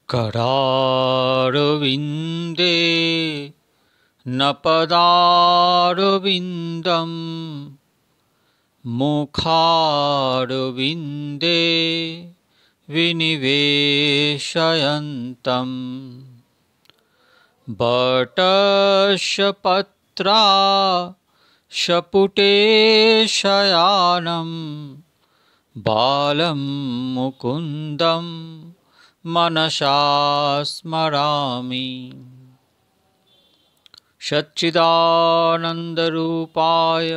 करारविन्दे न पदारविन्दं मुखारविन्दे विनिवेशयन्तं वटस्य पत्राशपुटे शयानं बालं मुकुन्दं मनसा स्मरामि। सच्चिदानन्दरूपाय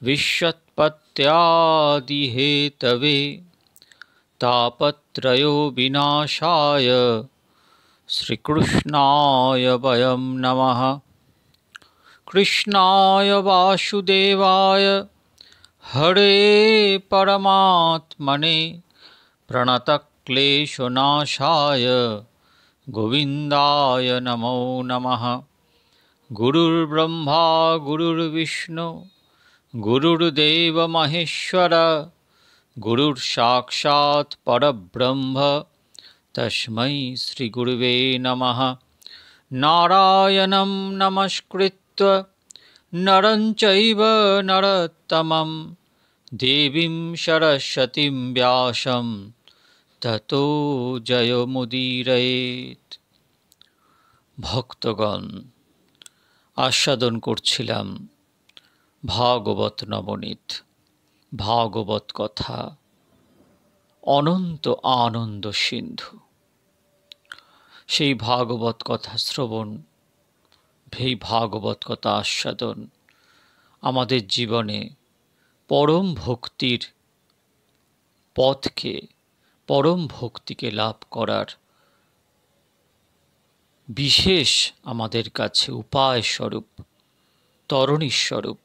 विश्वोत्पत्त्यादिहेतवे तापत्रयोविनाशाय श्रीकृष्णाय वयं नमः। कृष्णाय वासुदेवाय हरे परमात्मने प्रणतक्लेशनाशाय गोविन्दाय नमो नमः। गुरुर्ब्रह्मा गुरुर्विष्णु गुरुर्देव महेश्वर गुरुर्साक्षात् परब्रह्म तस्मै श्रीगुरुवे नमः। नारायणं नमस्कृत्य नरं चैव नरोत्तमं देवीं सरस्वतीं व्यासं ततो जयमुदीरयेत्। ভক্তগণ, আস্বাদন করছিলাম ভাগবত নবনীত, ভাগবত কথা, অনন্ত আনন্দ সিন্ধু। সেই ভাগবত কথা শ্রবণ, সেই ভাগবত কথা আস্বাদন আমাদের জীবনে পরম ভক্তির পথকে, পরম ভক্তিকে লাভ করার বিশেষ আমাদের কাছে উপায় স্বরূপ, তরণী স্বরূপ।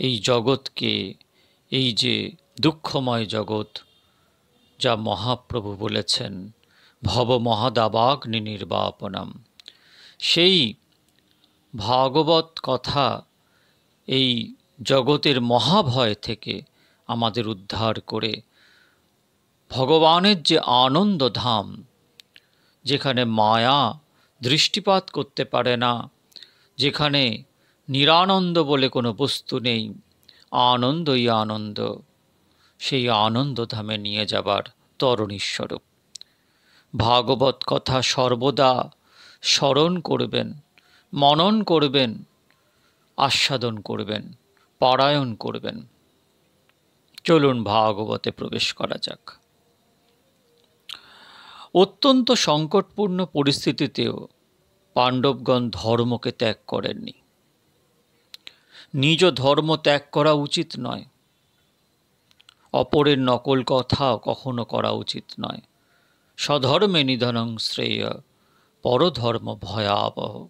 এই জগৎকে, এই যে দুঃখময় জগৎ, যা মহাপ্রভু বলেছেন ভব মহাদাবাগ্নি নির্বাপনম, সেই ভাগবত কথা এই জগতের মহাভয় থেকে আমাদের উদ্ধার করে ভগবানের যে আনন্দধাম, যেখানে মায়া দৃষ্টিপাত করতে পারে না, যেখানে নিরানন্দ বলে কোনো বস্তু নেই, আনন্দই আনন্দ, সেই আনন্দধামে নিয়ে যাবার তরণীস্বরূপ। ভাগবত কথা সর্বদা স্মরণ করবেন, মনন করবেন, আস্বাদন করবেন, পারায়ণ করবেন। চলুন ভাগবতে প্রবেশ করা যাক। অত্যন্ত সংকটপূর্ণ পরিস্থিতিতেও পাণ্ডবগণ ধর্মকে ত্যাগ করেননি। নিজ ধর্ম ত্যাগ করা উচিত নয়, অপরের নকল কথা কখনো করা উচিত নয়। স্বধর্মে নিধনং শ্রেয় পরধর্ম ভয়াবহ।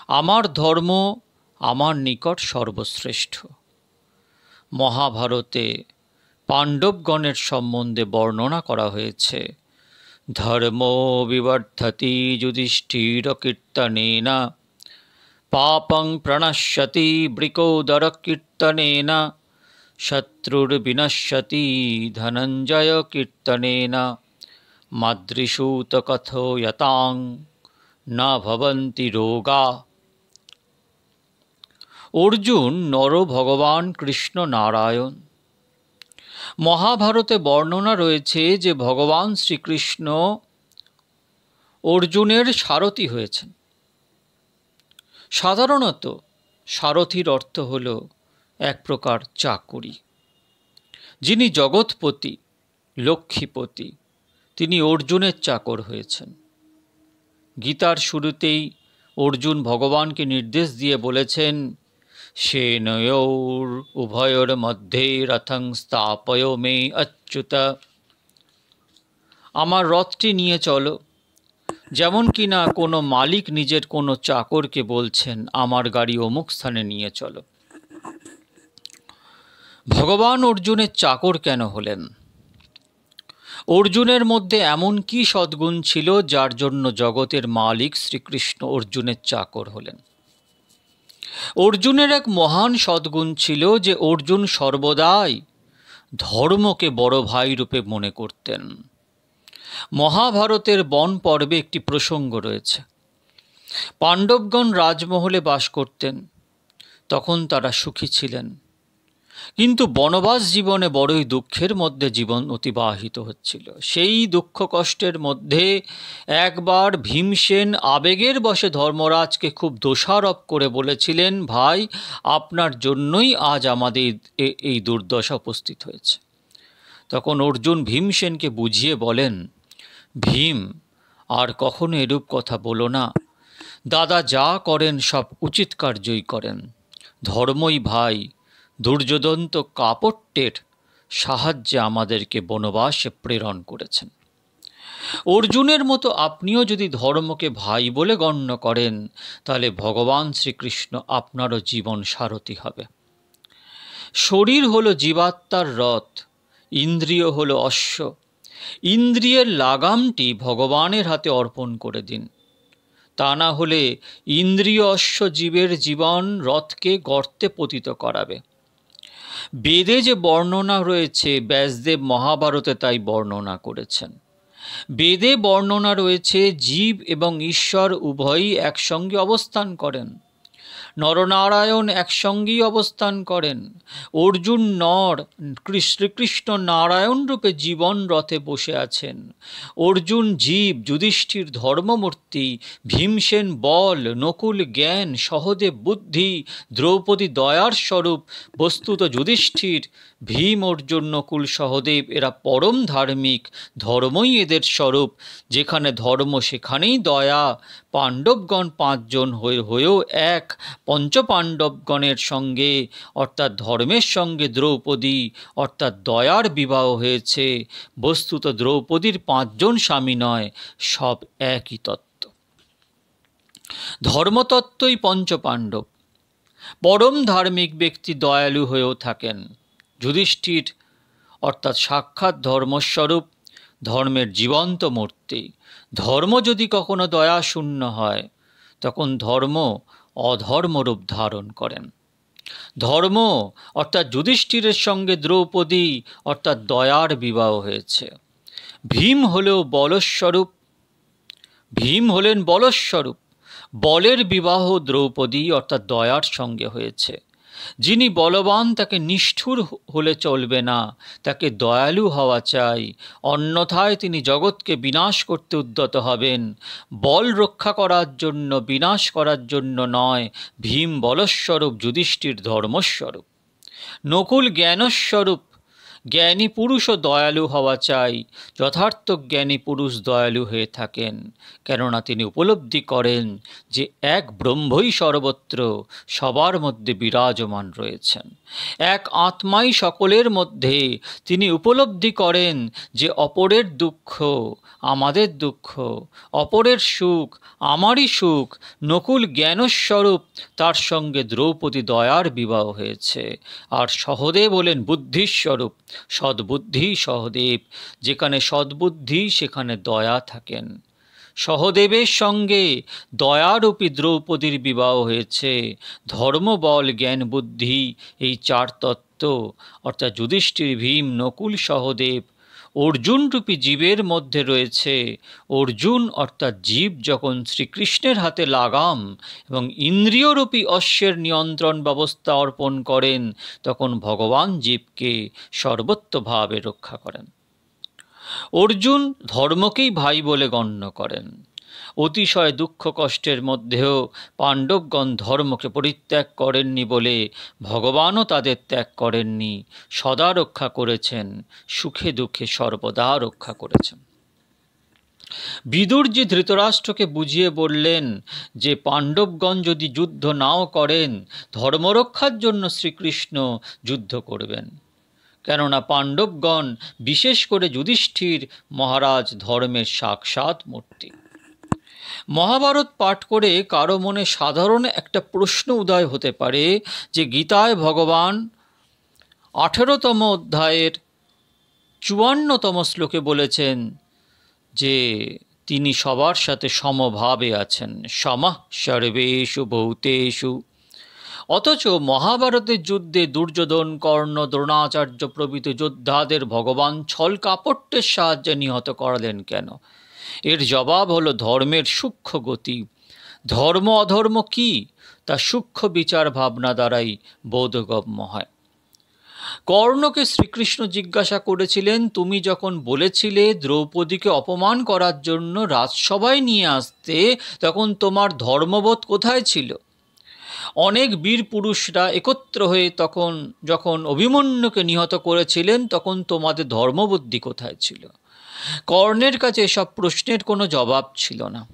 আমার ধর্ম আমার নিকট সর্বশ্রেষ্ঠ। মহাভারতে পাণ্ডবগণের সম্বন্ধে বর্ণনা করা হয়েছে, ধর্ম বিবর্ধতি যুধিষ্ঠির কীর্তনেন পাপং প্রণশ্যতি বৃকোদর কীর্তনেন শত্রুর্বিনশ্যতি ধনঞ্জয় কীর্তনেন মাদৃশূত কথোয়তাং ন ভবন্তি রোগা। অর্জুন নর ভগবান কৃষ্ণ নারায়ণ। মহাভারতে বর্ণনা রয়েছে যে ভগবান শ্রীকৃষ্ণ অর্জুনের সারথি হয়েছেন। সাধারণত সারথির অর্থ হল এক প্রকার চাকরি। যিনি জগৎপতি, লক্ষ্মীপতি, তিনি অর্জুনের চাকর হয়েছেন। গীতার শুরুতেই অর্জুন ভগবানকে নির্দেশ দিয়ে বলেছেন, সেনয়োর উভয়োর মধ্যে রথং স্থাপয় মে অচ্যুত। আমার রথটি নিয়ে চলো। যেমন কিনা কোনো মালিক নিজের কোনো চাকরকে বলছেন, আমার গাড়ি অমুক স্থানে নিয়ে চলো। ভগবান অর্জুনের চাকর কেন হলেন? অর্জুনের মধ্যে এমন কি সদ্গুণ ছিল যার জন্য জগতের মালিক শ্রীকৃষ্ণ অর্জুনের চাকর হলেন? অর্জুনের এক মহান সদ্গুণ ছিল যে অর্জুন সর্বদাই ধর্মকে বড় ভাই রূপে মনে করতেন। মহাভারতের বন পর্বে একটি প্রসঙ্গ রয়েছে। পাণ্ডবগণ রাজমহলে বাস করতেন, তখন তারা সুখী ছিলেন, কিন্তু বনবাস জীবনে বড়ই দুঃখের মধ্যে জীবন অতিবাহিত হচ্ছিল। সেই দুঃখ কষ্টের মধ্যে একবার ভীমসেন আবেগের বশে ধর্মরাজকে খুব দোষারোপ করে বলেছিলেন, ভাই, আপনার জন্যই আজ আমাদের এই দুর্দশা উপস্থিত হয়েছে। তখন অর্জুন ভীমসেনকে বুঝিয়ে বলেন, ভীম, আর কখনো এরূপ কথা বলো না। দাদা যা করেন সব উচিত কার্যই করেন। ধর্মই ভাই, দুর্যোধন তো কাপট্যের সাহায্যে আমাদেরকে বনবাসে প্রেরণ করেছেন। অর্জুনের মতো আপনিও যদি ধর্মকে ভাই বলে গণ্য করেন, তাহলে ভগবান শ্রীকৃষ্ণ আপনারও জীবন সারথি হবে। শরীর হলো জীবাত্মার রথ, ইন্দ্রিয় হলো অশ্ব। ইন্দ্রিয়ের লাগামটি ভগবানের হাতে অর্পণ করে দিন, তা না হলে ইন্দ্রিয় অশ্ব জীবের জীবন রথকে গর্তে পতিত করাবে। বেদে যে বর্ণনা রয়েছে, ব্যাসদেব মহাভারতে তাই বর্ণনা করেছেন। বেদে বর্ণনা রয়েছে জীব এবং ঈশ্বর উভয়ই একসঙ্গে অবস্থান করেন। নরনারায়ণ একসঙ্গেই অবস্থান করেন। অর্জুন নর, শ্রীকৃষ্ণ নারায়ণ রূপে জীবন রথে বসে আছেন। অর্জুন জীব, যুধিষ্ঠির ধর্মমূর্তি, ভীমসেন বল, নকুল জ্ঞান, সহদেব বুদ্ধি, দ্রৌপদী দয়ার স্বরূপ। বস্তুত যুধিষ্ঠির, ভীম, অর্জুন, নকুল, সহদেব এরা পরম ধার্মিক, ধর্মই এদের স্বরূপ। যেখানে ধর্ম সেখানেই দয়া। পাণ্ডবগণ 5 জন হয়েও এক, পঞ্চপাণ্ডবগণের সঙ্গে অর্থাৎ ধর্মের সঙ্গে দ্রৌপদী অর্থাৎ দয়ার বিবাহ হয়েছে। বস্তুত দ্রৌপদীর 5 জন স্বামী নয়, সব একই তত্ত্ব। ধর্মতত্ত্বই পঞ্চপাণ্ডব। পরম ধার্মিক ব্যক্তি দয়ালু হয়েও থাকেন। যুধিষ্ঠির অর্থাৎ সাক্ষাৎ ধর্মস্বরূপ, ধর্মের জীবন্ত মূর্তি। ধর্ম যদি কখনো দয়াশূন্য হয়, তখন ধর্ম অধর্মরূপ ধারণ করেন। ধর্ম অর্থাৎ যুধিষ্ঠিরের সঙ্গে দ্রৌপদী অর্থাৎ দয়ার বিবাহ হয়েছে। ভীম হলেও বলস্বরূপ, ভীম হলেন বলস্বরূপ। বলের বিবাহ দ্রৌপদী অর্থাৎ দয়ার সঙ্গে হয়েছে। যিনি বলবান তাকে নিষ্ঠুর হলে চলবে না, তাকে দয়ালু হওয়া চাই, অন্যথায় তিনি জগৎকে বিনাশ করতে উদ্যত হবেন। বল রক্ষা করার জন্য, বিনাশ করার জন্য নয়। ভীম বলস্বরূপ, যুধিষ্ঠির ধর্মস্বরূপ। নকুল জ্ঞানস্বরূপ। জ্ঞানী পুরুষও দয়ালু হওয়া চাই। যথার্থ জ্ঞানী পুরুষ দয়ালু হয়ে থাকেন, কেননা তিনি উপলব্ধি করেন যে এক ব্রহ্মই সর্বত্র সবার মধ্যে বিরাজমান রয়েছেন। এক আত্মাই সকলের মধ্যে। তিনি উপলব্ধি করেন যে অপরের দুঃখ আমাদের দুঃখ, অপরের সুখ আমারই সুখ। নকুল জ্ঞানস্বরূপ, তার সঙ্গে দ্রৌপদী দয়ার বিবাহ হয়েছে। আর সহদেব হলেন বুদ্ধিস্বরূপ, সদ্বুদ্ধি সহদেব। যেখানে সদ্বুদ্ধি সেখানে দয়া থাকেন। সহদেবের সঙ্গে দয়ারূপী দ্রৌপদীর বিবাহ হয়েছে। ধর্ম, বল, জ্ঞান, বুদ্ধি এই 4 তত্ত্ব অর্থাৎ যুধিষ্ঠির, ভীম, নকুল, সহদেব অর্জুনরূপী জীবের মধ্যে রয়েছে। অর্জুন অর্থাৎ জীব যখন শ্রীকৃষ্ণের হাতে লাগাম এবং ইন্দ্রিয়রূপী অশ্বের নিয়ন্ত্রণ ব্যবস্থা অর্পণ করেন, তখন ভগবান জীবকে সর্বত্রভাবে রক্ষা করেন। অর্জুন ধর্মকেই ভাই বলে গণ্য করেন। অতিশয় দুঃখ কষ্টের মধ্যেও পাণ্ডবগণ ধর্মকে পরিত্যাগ করেননি বলে ভগবানও তাদের ত্যাগ করেননি, সদা রক্ষা করেছেন, সুখে দুঃখে সর্বদা রক্ষা করেছেন। বিদুরজি ধৃতরাষ্ট্রকে বুঝিয়ে বললেন যে পাণ্ডবগণ যদি যুদ্ধ নাও করেন, ধর্মরক্ষার জন্য শ্রীকৃষ্ণ যুদ্ধ করবেন। কেননা পাণ্ডবগণ, বিশেষ করে যুধিষ্ঠির মহারাজ, ধর্মের সাক্ষাৎ মূর্তি। মহাভারত পাঠ করে কারো মনে সাধারণ একটা প্রশ্ন উদয় হতে পারে যে গীতায় ভগবান 18তম অধ্যায়ের 54তম শ্লোকে বলেছেন যে তিনি সবার সাথে সমভাবে আছেন। সমঃ সর্বেষু ভূতেষু। অথচ মহাভারতের যুদ্ধে দুর্যোধন, কর্ণ, দ্রোণাচার্য প্রভৃতি যোদ্ধাদের ভগবান ছল কাপট্যের সাহায্যে নিহত করালেন কেন? এর জবাব হলো ধর্মের সূক্ষ্ম গতি। ধর্ম অধর্ম কি তা সূক্ষ্ম বিচার ভাবনা দ্বারাই বোধগম্য হয়। কর্ণকে শ্রীকৃষ্ণ জিজ্ঞাসা করেছিলেন, তুমি যখন বলেছিলে দ্রৌপদীকে অপমান করার জন্য রাজসভায় নিয়ে আসতে, তখন তোমার ধর্মবোধ কোথায় ছিল? অনেক বীর পুরুষরা একত্র হয়ে যখন অভিমন্যুকে নিহত করেছিলেন, তখন তোমাদের ধর্মবুদ্ধি কোথায় ছিল? কর্ণের কাছে এসব প্রশ্নের কোনো জবাব ছিল না।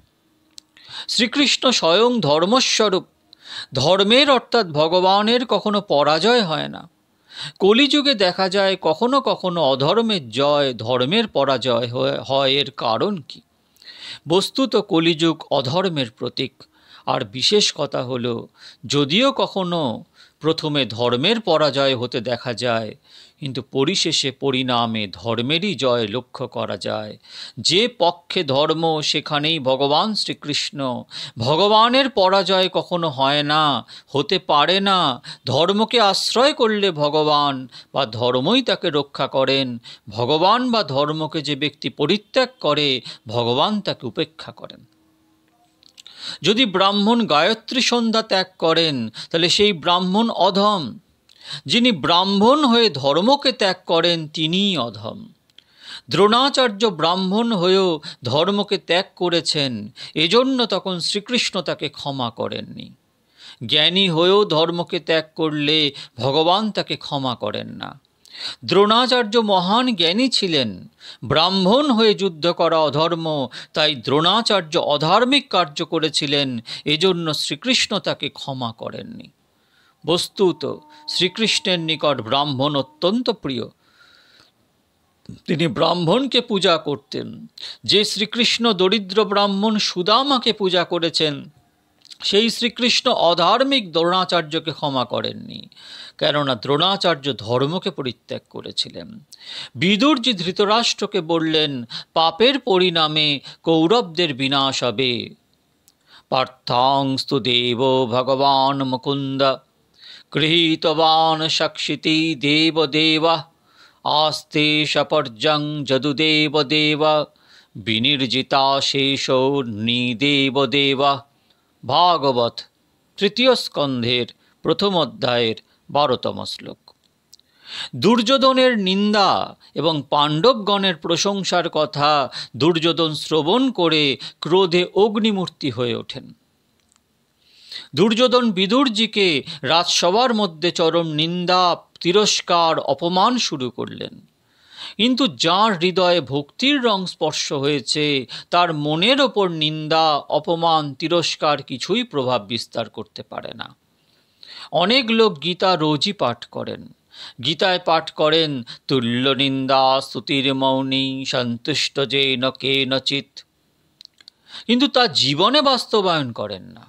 শ্রীকৃষ্ণ স্বয়ং ধর্মস্বরূপ। ধর্মের অর্থাৎ ভগবানের কখনো পরাজয় হয় না। কলিযুগে দেখা যায় কখনো কখনো অধর্মের জয়, ধর্মের পরাজয় হয়। এর কারণ কি? বস্তুত কলিযুগ অধর্মের প্রতীক। আর বিশেষ কথা হলো, যদিও কখনো প্রথমে ধর্মের পরাজয় হতে দেখা যায়, কিন্তু পরিশেষে পরিণামে ধর্মেরই জয় লক্ষ্য করা যায়। যে পক্ষে ধর্ম, সেখানেই ভগবান শ্রীকৃষ্ণ। ভগবানের পরাজয় কখনো হয় না, হতে পারে না। ধর্মকে আশ্রয় করলে ভগবান বা ধর্মই তাকে রক্ষা করেন। ভগবান বা ধর্মকে যে ব্যক্তি পরিত্যাগ করে, ভগবান তাকে উপেক্ষা করেন। যদি ব্রাহ্মণ গায়ত্রী সন্ধ্যা ত্যাগ করেন, তাহলে সেই ব্রাহ্মণ অধম। যিনি ব্রাহ্মণ হয়ে ধর্মকে ত্যাগ করেন, তিনিই অধম। দ্রোণাচার্য ব্রাহ্মণ হয়েও ধর্মকে ত্যাগ করেছেন, এজন্য তখন শ্রীকৃষ্ণ তাকে ক্ষমা করেননি। জ্ঞানী হয়েও ধর্মকে ত্যাগ করলে ভগবান তাকে ক্ষমা করেন না। দ্রোণাচার্য মহান জ্ঞানী ছিলেন। ব্রাহ্মণ হয়ে যুদ্ধ করা অধর্ম, তাই দ্রোণাচার্য অধার্মিক কার্য করেছিলেন, এজন্য শ্রীকৃষ্ণ তাকে ক্ষমা করেননি। বস্তুত শ্রীকৃষ্ণের নিকট ব্রাহ্মণ অত্যন্ত প্রিয়। তিনি ব্রাহ্মণকে পূজা করতেন। যে শ্রীকৃষ্ণ দরিদ্র ব্রাহ্মণ সুদামাকে পূজা করেছেন, সেই শ্রীকৃষ্ণ অধার্মিক দ্রোণাচার্যকে ক্ষমা করেননি, কেননা দ্রোণাচার্য ধর্মকে পরিত্যাগ করেছিলেন। বিদুরজি ধৃতরাষ্ট্রকে বললেন, পাপের পরিণামে কৌরবদের বিনাশ হবে। পার্থাংস্তু দেব ভগবান মুকুন্দ গৃহীতবান সাক্ষিতি দেবদেবা আস্তে সপর্যং যদুদেবদেবা বিনির্জিতা শেষো নিদেবদেবা। ভাগবত তৃতীয় স্কন্ধের প্রথম অধ্যায়ের 12তম শ্লোক। দুর্যোধনের নিন্দা এবং পাণ্ডবগণের প্রশংসার কথা দুর্যোধন শ্রবণ করে ক্রোধে অগ্নিমূর্তি হয়ে ওঠেন। দুর্যোধন বিদুরজিকে রাজসভার মধ্যে চরম নিন্দা, তিরস্কার, অপমান শুরু করলেন। কিন্তু যার হৃদয়ে ভক্তির রং স্পর্শ হয়েছে, তার মনের ওপর নিন্দা, অপমান, তিরস্কার কিছুই প্রভাব বিস্তার করতে পারে না। অনেক লোক গীতা রোজই পাঠ করেন। গীতায় পাঠ করেন, তুল্য নিন্দা স্তুতির মৌনী সন্তুষ্ট যেন কেনচিৎ, কিন্তু তা জীবনে বাস্তবায়ন করেন না।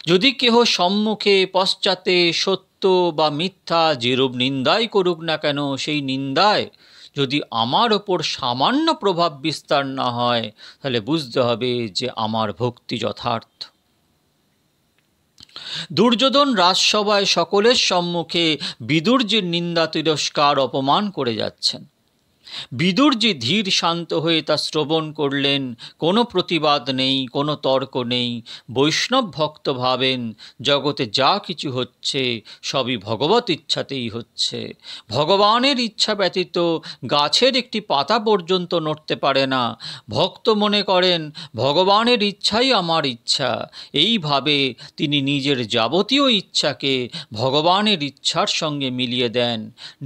যদি কেহ সম্মুখে পশ্চাতে সত্য বা মিথ্যা যেরূপ নিন্দাই করুক না কেন, সেই নিন্দায় যদি আমার ওপর সামান্য প্রভাব বিস্তার না হয়, তাহলে বুঝতে হবে যে আমার ভক্তি যথার্থ। দুর্যোধন রাজসভায় সকলের সম্মুখে বিদুরজির নিন্দা, তিরস্কার, অপমান করে যাচ্ছেন। বিদুরজি ধীর শান্ত হয়ে তা শ্রবণ করলেন। কোনো প্রতিবাদ নেই, কোনো তর্ক নেই। বৈষ্ণব ভক্ত ভাবেন, জগতে যা কিছু হচ্ছে সবই ভগবত ইচ্ছাতেই হচ্ছে। ভগবানের ইচ্ছা ব্যতীত গাছের একটি পাতা পর্যন্ত নড়তে পারে না। ভক্ত মনে করেন ভগবানের ইচ্ছাই আমার ইচ্ছা। এইভাবে তিনি নিজের যাবতীয় ইচ্ছাকে ভগবানের ইচ্ছার সঙ্গে মিলিয়ে দেন।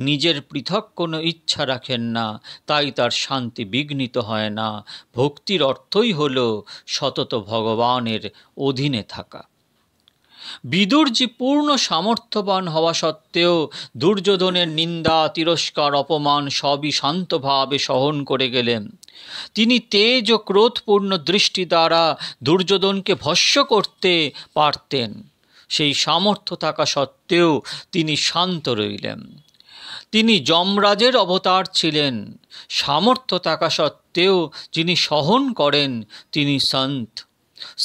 নিজের পৃথক কোনো ইচ্ছা রাখেন না, তাই তার শান্তি বিঘ্নিত হয় না। ভক্তির অর্থই হল সতত ভগবানের অধীনে থাকা। বিদুরজি পূর্ণ সামর্থ্যবান হওয়া সত্ত্বেও দুর্যোধনের নিন্দা, তিরস্কার, অপমান সবই শান্তভাবে সহন করে গেলেন। তিনি তেজ ও ক্রোধপূর্ণ দৃষ্টি দ্বারা দুর্যোধনকে ভস্ম করতে পারতেন। সেই সামর্থ্য থাকা সত্ত্বেও তিনি শান্ত রইলেন। তিনি যমরাজের অবতার ছিলেন। সামর্থ্য থাকা সত্ত্বেও যিনি সহন করেন, তিনি সন্ত।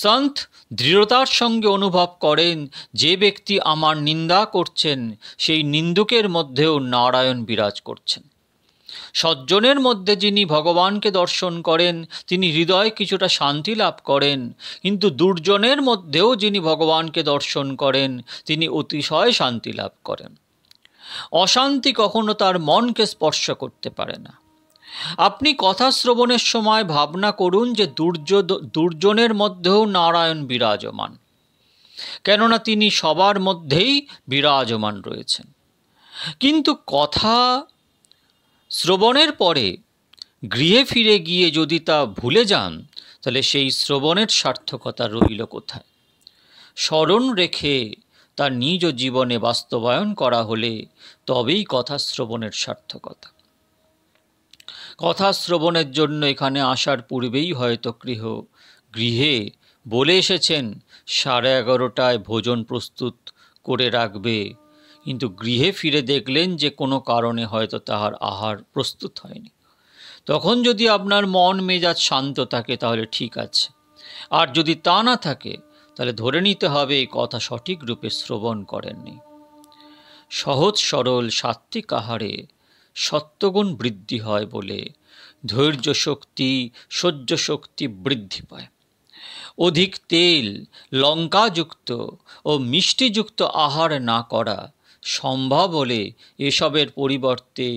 সন্ত দৃঢ়তার সঙ্গে অনুভব করেন যে ব্যক্তি আমার নিন্দা করছেন সেই নিন্দুকের মধ্যেও নারায়ণ বিরাজ করছেন। সজ্জনের মধ্যে যিনি ভগবানকে দর্শন করেন তিনি হৃদয়ে কিছুটা শান্তি লাভ করেন, কিন্তু দুর্জনের মধ্যেও যিনি ভগবানকে দর্শন করেন তিনি অতিশয় শান্তি লাভ করেন। অশান্তি কখনো তার মনকে স্পর্শ করতে পারে না। আপনি কথা শ্রবণের সময় ভাবনা করুন যে দুর্জনের মধ্যেও নারায়ণ বিরাজমান, কেননা তিনি সবার মধ্যেই বিরাজমান রয়েছেন। কিন্তু কথা শ্রবণের পরে গৃহে ফিরে গিয়ে যদি তা ভুলে যান, তাহলে সেই শ্রবণের সার্থকতা রইল কোথায়? স্মরণ রেখে তার নিজ জীবনে বাস্তবায়ন করা হলে তবেই কথা শ্রবণের সার্থকতা। কথা শ্রবণের জন্য এখানে আসার পূর্বেই হয়তো গৃহে বলে এসেছেন 11:30টায় ভোজন প্রস্তুত করে রাখবে, কিন্তু গৃহে ফিরে দেখলেন যে কোনো কারণে হয়তো তাহার আহার প্রস্তুত হয়নি। তখন যদি আপনার মন মেজাজ শান্ত থাকে তাহলে ঠিক আছে, আর যদি তা না থাকে তাহলে ধরে নিতে হবে এই কথা সঠিক রূপে শ্রবণ করেননি। সহজ সরল সাত্ত্বিক আহারে সত্ত্বগুণ বৃদ্ধি হয় বলে ধৈর্য শক্তি সহ্য শক্তি বৃদ্ধি পায়। অধিক তেল লঙ্কাযুক্ত ও মিষ্টিযুক্ত আহার না করা সম্ভব হলে এসবের পরিবর্তে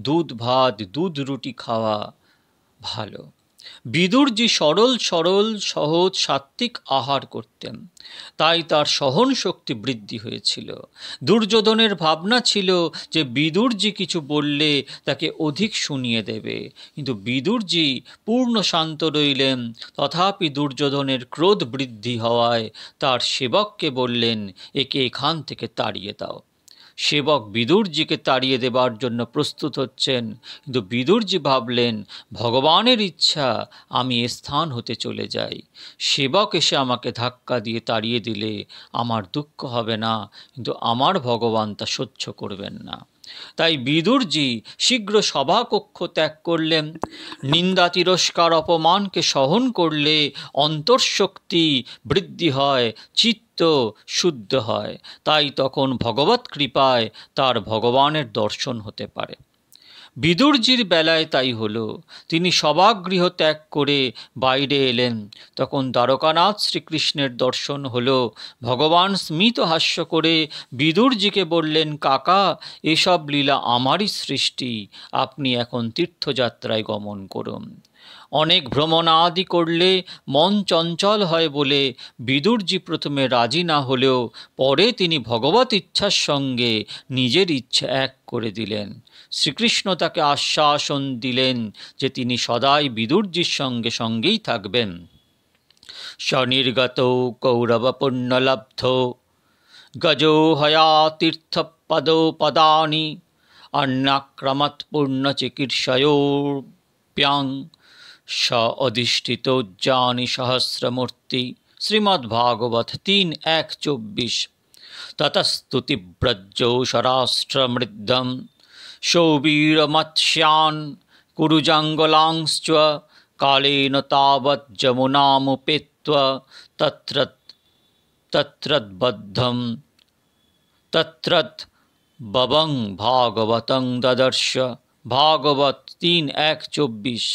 দুধ ভাত দুধ রুটি খাওয়া ভালো। বিদুরজি সরল সহজ সাত্ত্বিক আহার করতেন, তাই তার সহন শক্তি বৃদ্ধি হয়েছিল। দুর্যোধনের ভাবনা ছিল যে বিদুরজি কিছু বললে তাকে অধিক শুনিয়ে দেবে, কিন্তু বিদুরজি পূর্ণ শান্ত রইলেন। তথাপি দুর্যোধনের ক্রোধ বৃদ্ধি হওয়ায় তার সেবককে বললেন, একে এখান থেকে তাড়িয়ে দাও। সেবক বিদুরজিকে তাড়িয়ে দেবার জন্য প্রস্তুত হচ্ছেন, কিন্তু বিদুরজি ভাবলেন ভগবানের ইচ্ছা আমি এ স্থান হতে চলে যাই, সেবক এসে আমাকে ধাক্কা দিয়ে তাড়িয়ে দিলে আমার দুঃখ হবে না, কিন্তু আমার ভগবান তা সহ্য করবেন না। তাই বিদুরজি শীঘ্র সভাকক্ষ ত্যাগ করলেন। নিন্দা তিরস্কার অপমানকে সহন করলে অন্তর্শক্তি বৃদ্ধি হয়, চিত্ত শুদ্ধ হয়, তাই তখন ভগবৎ কৃপায় তার ভগবানের দর্শন হতে পারে। বিদুরজির বেলায় তাই হলো। তিনি সভাগৃহ ত্যাগ করে বাইরে এলেন, তখন দ্বারকানাথ শ্রীকৃষ্ণের দর্শন হলো। ভগবান স্মিত হাস্য করে বিদুরজিকে বললেন, কাকা, এসব লীলা আমারই সৃষ্টি, আপনি এখন তীর্থযাত্রায় গমন করুন। অনেক ভ্রমণাদি করলে মন চঞ্চল হয় বলে বিদুরজি প্রথমে রাজি না হলেও পরে তিনি ভগবত ইচ্ছার সঙ্গে নিজের ইচ্ছা এক করে দিলেন। শ্রীকৃষ্ণ তাকে আশ্বাসন দিলেন যে তিনি সদাই বিদুরজির সঙ্গেই থাকবেন। স্বনির্গত কৌরব পুণ্যলব্ধ গজো হয়া তীর্থ পদানি অন্যাক্রমৎ পূর্ণ চিকিৎসয়োপ্যাং স অধিষ্ঠিতোজ্জানি সহস্রমূর্তি। শ্রীমদ্ভাগবত 3:1-24। ততস্তুতিব্রজো স্বরাষ্ট্রমৃদ্ধম সৌবীরমৎস্যান কুরুজাঙ্গলাংশ্চ কালেন তাবৎ যমুনামুপেত্বা তত্রদ্বদ্ধম তত্রৎ ববং ভাগবতং দদর্শ। ভাগবত 3:1-24।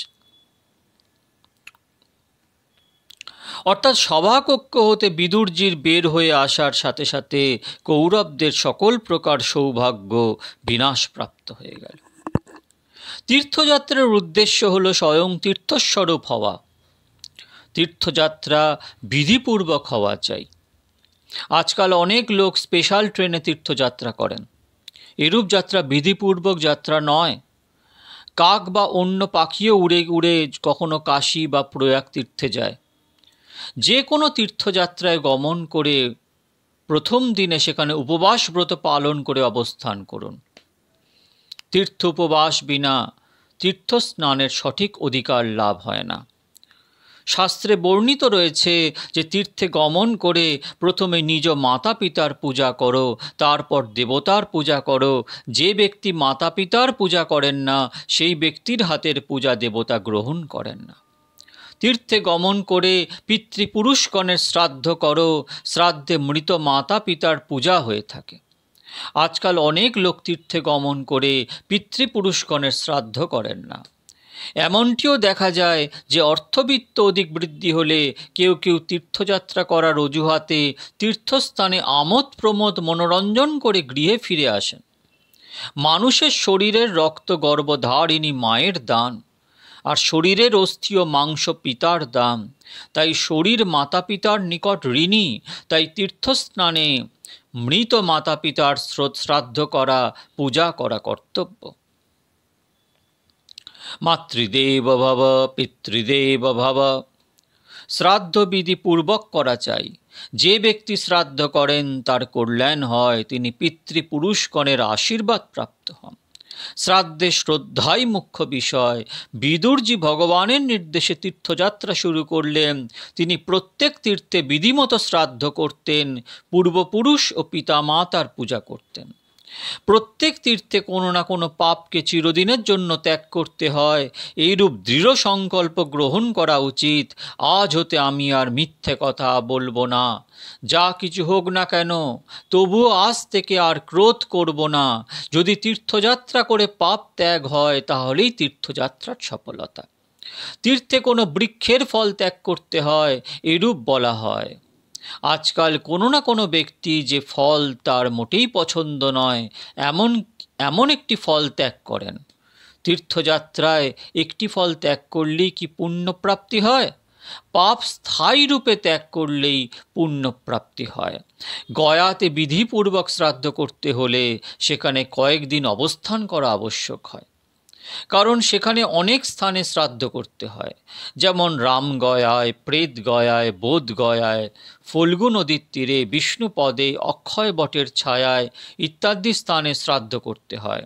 অর্থাৎ সভাকক্ষ হতে বিদুরজির বের হয়ে আসার সাথে সাথে কৌরবদের সকল প্রকার সৌভাগ্য বিনাশপ্রাপ্ত হয়ে গেল। তীর্থযাত্রার উদ্দেশ্য হলো স্বয়ং তীর্থস্বরূপ হওয়া। তীর্থযাত্রা বিধিপূর্বক হওয়া চাই। আজকাল অনেক লোক স্পেশাল ট্রেনে তীর্থযাত্রা করেন। এরূপ যাত্রা বিধিপূর্বক যাত্রা নয়। কাক বা অন্য পাখিও উড়ে উড়ে কখনো কাশী বা প্রয়াগ তীর্থে যায়। যে কোনো তীর্থযাত্রায় গমন করে প্রথম দিনে সেখানে উপবাস ব্রত পালন করে অবস্থান করুন। তীর্থ উপবাস বিনা তীর্থ স্নানের সঠিক অধিকার লাভ হয় না। শাস্ত্রে বর্ণিত রয়েছে যে তীর্থে গমন করে প্রথমে নিজ মাতা পিতার পূজা করো, তারপর দেবতার পূজা করো। যে ব্যক্তি মাতা পিতার পূজা করেন না সেই ব্যক্তির হাতের পূজা দেবতা গ্রহণ করেন না। তীর্থে গমন করে পিতৃপুরুষগণের শ্রাদ্ধ করো, শ্রাদ্ধে মৃত মাতা পিতার পূজা হয়ে থাকে। আজকাল অনেক লোক তীর্থে গমন করে পিতৃপুরুষগণের শ্রাদ্ধ করেন না। এমনটিও দেখা যায় যে অর্থবিত্ত অধিক বৃদ্ধি হলে কেউ কেউ তীর্থযাত্রা করার অজুহাতে তীর্থস্থানে আমোদ প্রমোদ মনোরঞ্জন করে গৃহে ফিরে আসেন। মানুষের শরীরের রক্ত গর্ভধারিণী মায়ের দান, আর শরীরের অস্থি ও মাংস পিতার দান। তাই শরীর মাতা পিতার নিকট ঋণী। তাই তীর্থস্নানে মৃত মাতা পিতার শ্রাদ্ধ করা, পূজা করা কর্তব্য। মাতৃদেব ভব পিতৃদেব ভব, শ্রাদ্ধ বিধি পূর্বক করা চাই। যে ব্যক্তি শ্রাদ্ধ করেন তার কল্যাণ হয়, তিনি পিতৃপুরুষগণের আশীর্বাদ প্রাপ্ত হন। শ্রাদ্ধে শ্রদ্ধাই মুখ্য বিষয়। বিদুরজি ভগবানের নির্দেশে তীর্থযাত্রা শুরু করলেন। তিনি প্রত্যেক তীর্থে বিধিমতো শ্রাদ্ধ করতেন, পূর্বপুরুষ ও পিতামাতার পূজা করতেন। প্রত্যেক তীর্থে কোনো না কোনো পাপকে চিরদিনের জন্য ত্যাগ করতে হয়, এইরূপ দৃঢ় সংকল্প গ্রহণ করা উচিত। আজ হতে আমি আর মিথ্যে কথা বলবো না, যা কিছু হোক না কেন, তবুও আজ থেকে আর ক্রোধ করব না। যদি তীর্থযাত্রা করে পাপ ত্যাগ হয় তাহলেই তীর্থযাত্রার সফলতা। তীর্থে কোনো বৃক্ষের ফল ত্যাগ করতে হয়, এরূপ বলা হয়। আজকাল কোনো না কোনো ব্যক্তি যে ফল তার মোটেই পছন্দ নয়, এমন একটি ফল ত্যাগ করেন। তীর্থযাত্রায় একটি ফল ত্যাগ করলেই কি পুণ্যপ্রাপ্তি হয়? পাপ স্থায়ী রূপে ত্যাগ করলেই পুণ্যপ্রাপ্তি হয়। গয়াতে বিধিপূর্বক শ্রাদ্ধ করতে হলে সেখানে কয়েকদিন অবস্থান করা আবশ্যক হয়, কারণ সেখানে অনেক স্থানে শ্রাদ্ধ করতে হয়। যেমন রামগয়ায়, প্রেতগয়ায়, বোধগয়ায়, ফল্গু নদীর তীরে, বিষ্ণুপদে, অক্ষয় বটের ছায়ায় ইত্যাদি স্থানে শ্রাদ্ধ করতে হয়।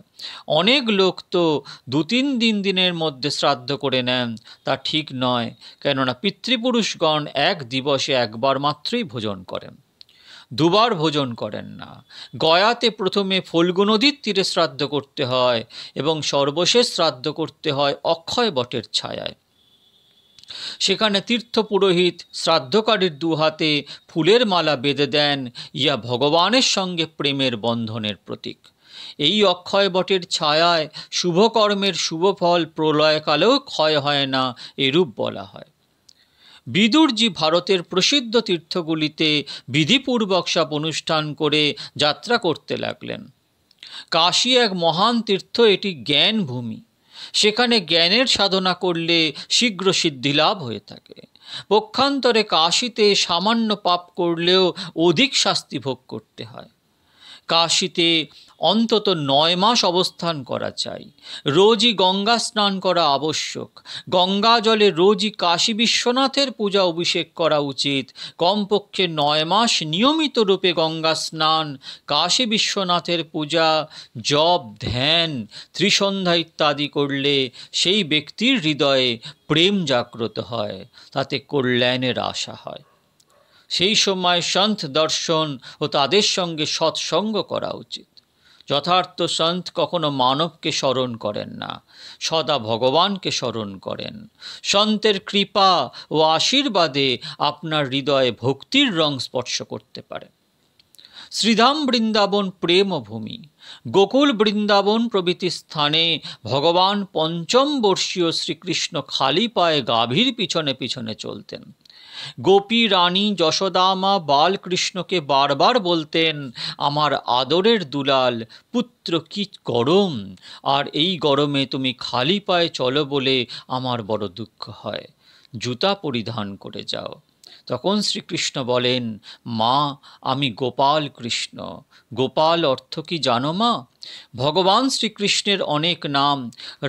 অনেক লোক তো 2-3 দিনের মধ্যে শ্রাদ্ধ করে নেন, তা ঠিক নয়। কেননা পিতৃপুরুষগণ এক দিবসে একবার মাত্রই ভোজন করেন, দুবার ভোজন করেন না। গয়াতে প্রথমে ফল্গু নদীর তীরে শ্রাদ্ধ করতে হয় এবং সর্বশেষ শ্রাদ্ধ করতে হয় অক্ষয় বটের ছায়ায়। সেখানে তীর্থ পুরোহিত শ্রাদ্ধকারীর 2 হাতে ফুলের মালা বেঁধে দেন, ইয়া ভগবানের সঙ্গে প্রেমের বন্ধনের প্রতীক। এই অক্ষয় বটের ছায়ায় শুভকর্মের শুভফল প্রলয়কালেও ক্ষয় হয় না, এরূপ বলা হয়। বিদুরজি ভারতের প্রসিদ্ধ তীর্থগুলিতে বিধিপূর্বক সব অনুষ্ঠান করে যাত্রা করতে লাগলেন। কাশী এক মহান তীর্থ, এটি জ্ঞান ভূমি। সেখানে জ্ঞানের সাধনা করলে শীঘ্র সিদ্ধিলাভ হয়ে থাকে। পক্ষান্তরে কাশীতে সামান্য পাপ করলেও অধিক শাস্তি ভোগ করতে হয়। কাশীতে অন্তত 9 মাস অবস্থান করা চাই। রোজই গঙ্গা স্নান করা আবশ্যক। গঙ্গা জলে রোজই কাশী বিশ্বনাথের পূজা অভিষেক করা উচিত। কমপক্ষে 9 মাস নিয়মিত রূপে গঙ্গা স্নান, কাশী বিশ্বনাথের পূজা, জপ, ধ্যান, ত্রিসন্ধ্যা ইত্যাদি করলে সেই ব্যক্তির হৃদয়ে প্রেম জাগ্রত হয়, তাতে কল্যাণের আশা হয়। সেই সময় সন্ত দর্শন ও তাদের সঙ্গে সৎসঙ্গ করা উচিত। যথার্থ সন্ত কখনো মানবকে স্মরণ করেন না, সদা ভগবানকে স্মরণ করেন। সন্তের কৃপা ও আশীর্বাদে আপনার হৃদয়ে ভক্তির রং স্পর্শ করতে পারে। শ্রীধাম বৃন্দাবন প্রেম ভূমি। গোকুল বৃন্দাবন প্রভৃতি স্থানে ভগবান 5ম বর্ষীয় শ্রীকৃষ্ণ খালি পায়ে গাভীর পিছনে পিছনে চলতেন। গোপী রানী যশোদামা বালকৃষ্ণকে বারবার বলতেন, আমার আদরের দুলাল পুত্র, কি গরম, আর এই গরমে তুমি খালি পায়ে চলো বলে আমার বড় দুঃখ হয়, জুতা পরিধান করে যাও। তখন শ্রীকৃষ্ণ বলেন, মা, আমি গোপাল কৃষ্ণ। গোপাল অর্থ কি জানো মা? ভগবান শ্রীকৃষ্ণের অনেক নাম।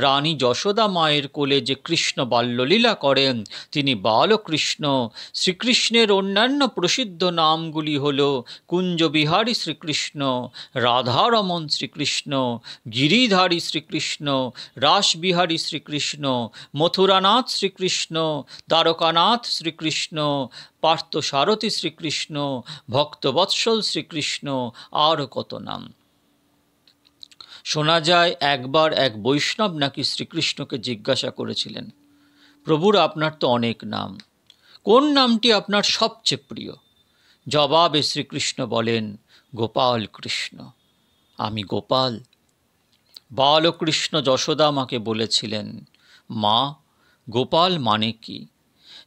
রানী যশোদা মায়ের কোলে যে কৃষ্ণ বাল্যলীলা করেন তিনি বালকৃষ্ণ। শ্রীকৃষ্ণের অন্যান্য প্রসিদ্ধ নামগুলি হল কুঞ্জবিহারী শ্রীকৃষ্ণ, রাধারমণ শ্রীকৃষ্ণ, গিরিধারী শ্রীকৃষ্ণ, রাসবিহারী শ্রীকৃষ্ণ, মথুরানাথ শ্রীকৃষ্ণ, দ্বারকানাথ শ্রীকৃষ্ণ, পার্থসারথী শ্রীকৃষ্ণ, ভক্তবৎসল শ্রীকৃষ্ণ, আরও কত নাম। শোনা যায় একবার এক বৈষ্ণব নাকি শ্রীকৃষ্ণকে জিজ্ঞাসা করেছিলেন, প্রভুর আপনার তো অনেক নাম, কোন নামটি আপনার সবচেয়ে প্রিয়? জবাবে শ্রীকৃষ্ণ বলেন, গোপাল কৃষ্ণ। আমি গোপাল। বালকৃষ্ণ যশোদা মাকে বলেছিলেন, মা, গোপাল মানে কি?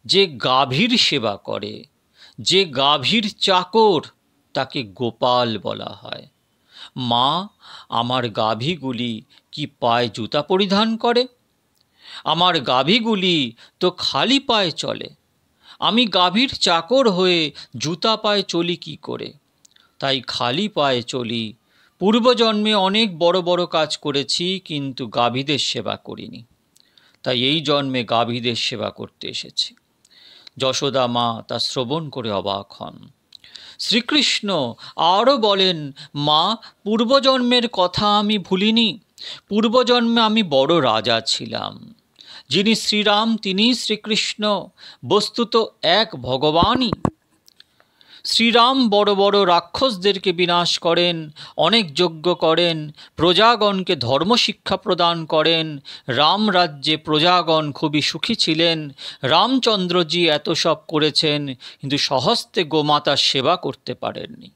যে গাভীর সেবা করে, যে গাভীর চাকর, তাকে গোপাল বলা হয়। মা, আমার গাভীগুলি কি পায়ে জুতা পরিধান করে? আমার গাভীগুলি তো খালি পায়ে চলে। আমি গাভীর চাকর হয়ে জুতা পায়ে চলি কি করে? তাই খালি পায়ে চলি। পূর্বজন্মে অনেক বড় বড় কাজ করেছি, কিন্তু গাভীদের সেবা করিনি। তাই এই জন্মে গাভীদের সেবা করতে এসেছি। যশোদা মা তা শ্রবণ করে অবাক হন। শ্রীকৃষ্ণ আরও বলেন, মা, পূর্বজন্মের কথা আমি ভুলিনি। পূর্বজন্মে আমি বড় রাজা ছিলাম। যিনি শ্রীরাম তিনিই শ্রীকৃষ্ণ, বস্তুত এক ভগবানই। শ্রীরাম বড় বড় রাক্ষসদেরকে বিনাশ করেন, অনেক যজ্ঞ করেন, প্রজাগণকে ধর্মশিক্ষা প্রদান করেন। রাম রাজ্যে প্রজাগণ খুবই সুখী ছিলেন। রামচন্দ্রজি এত সব করেছেন, কিন্তু স্বহস্তে গোমাতার সেবা করতে পারেননি।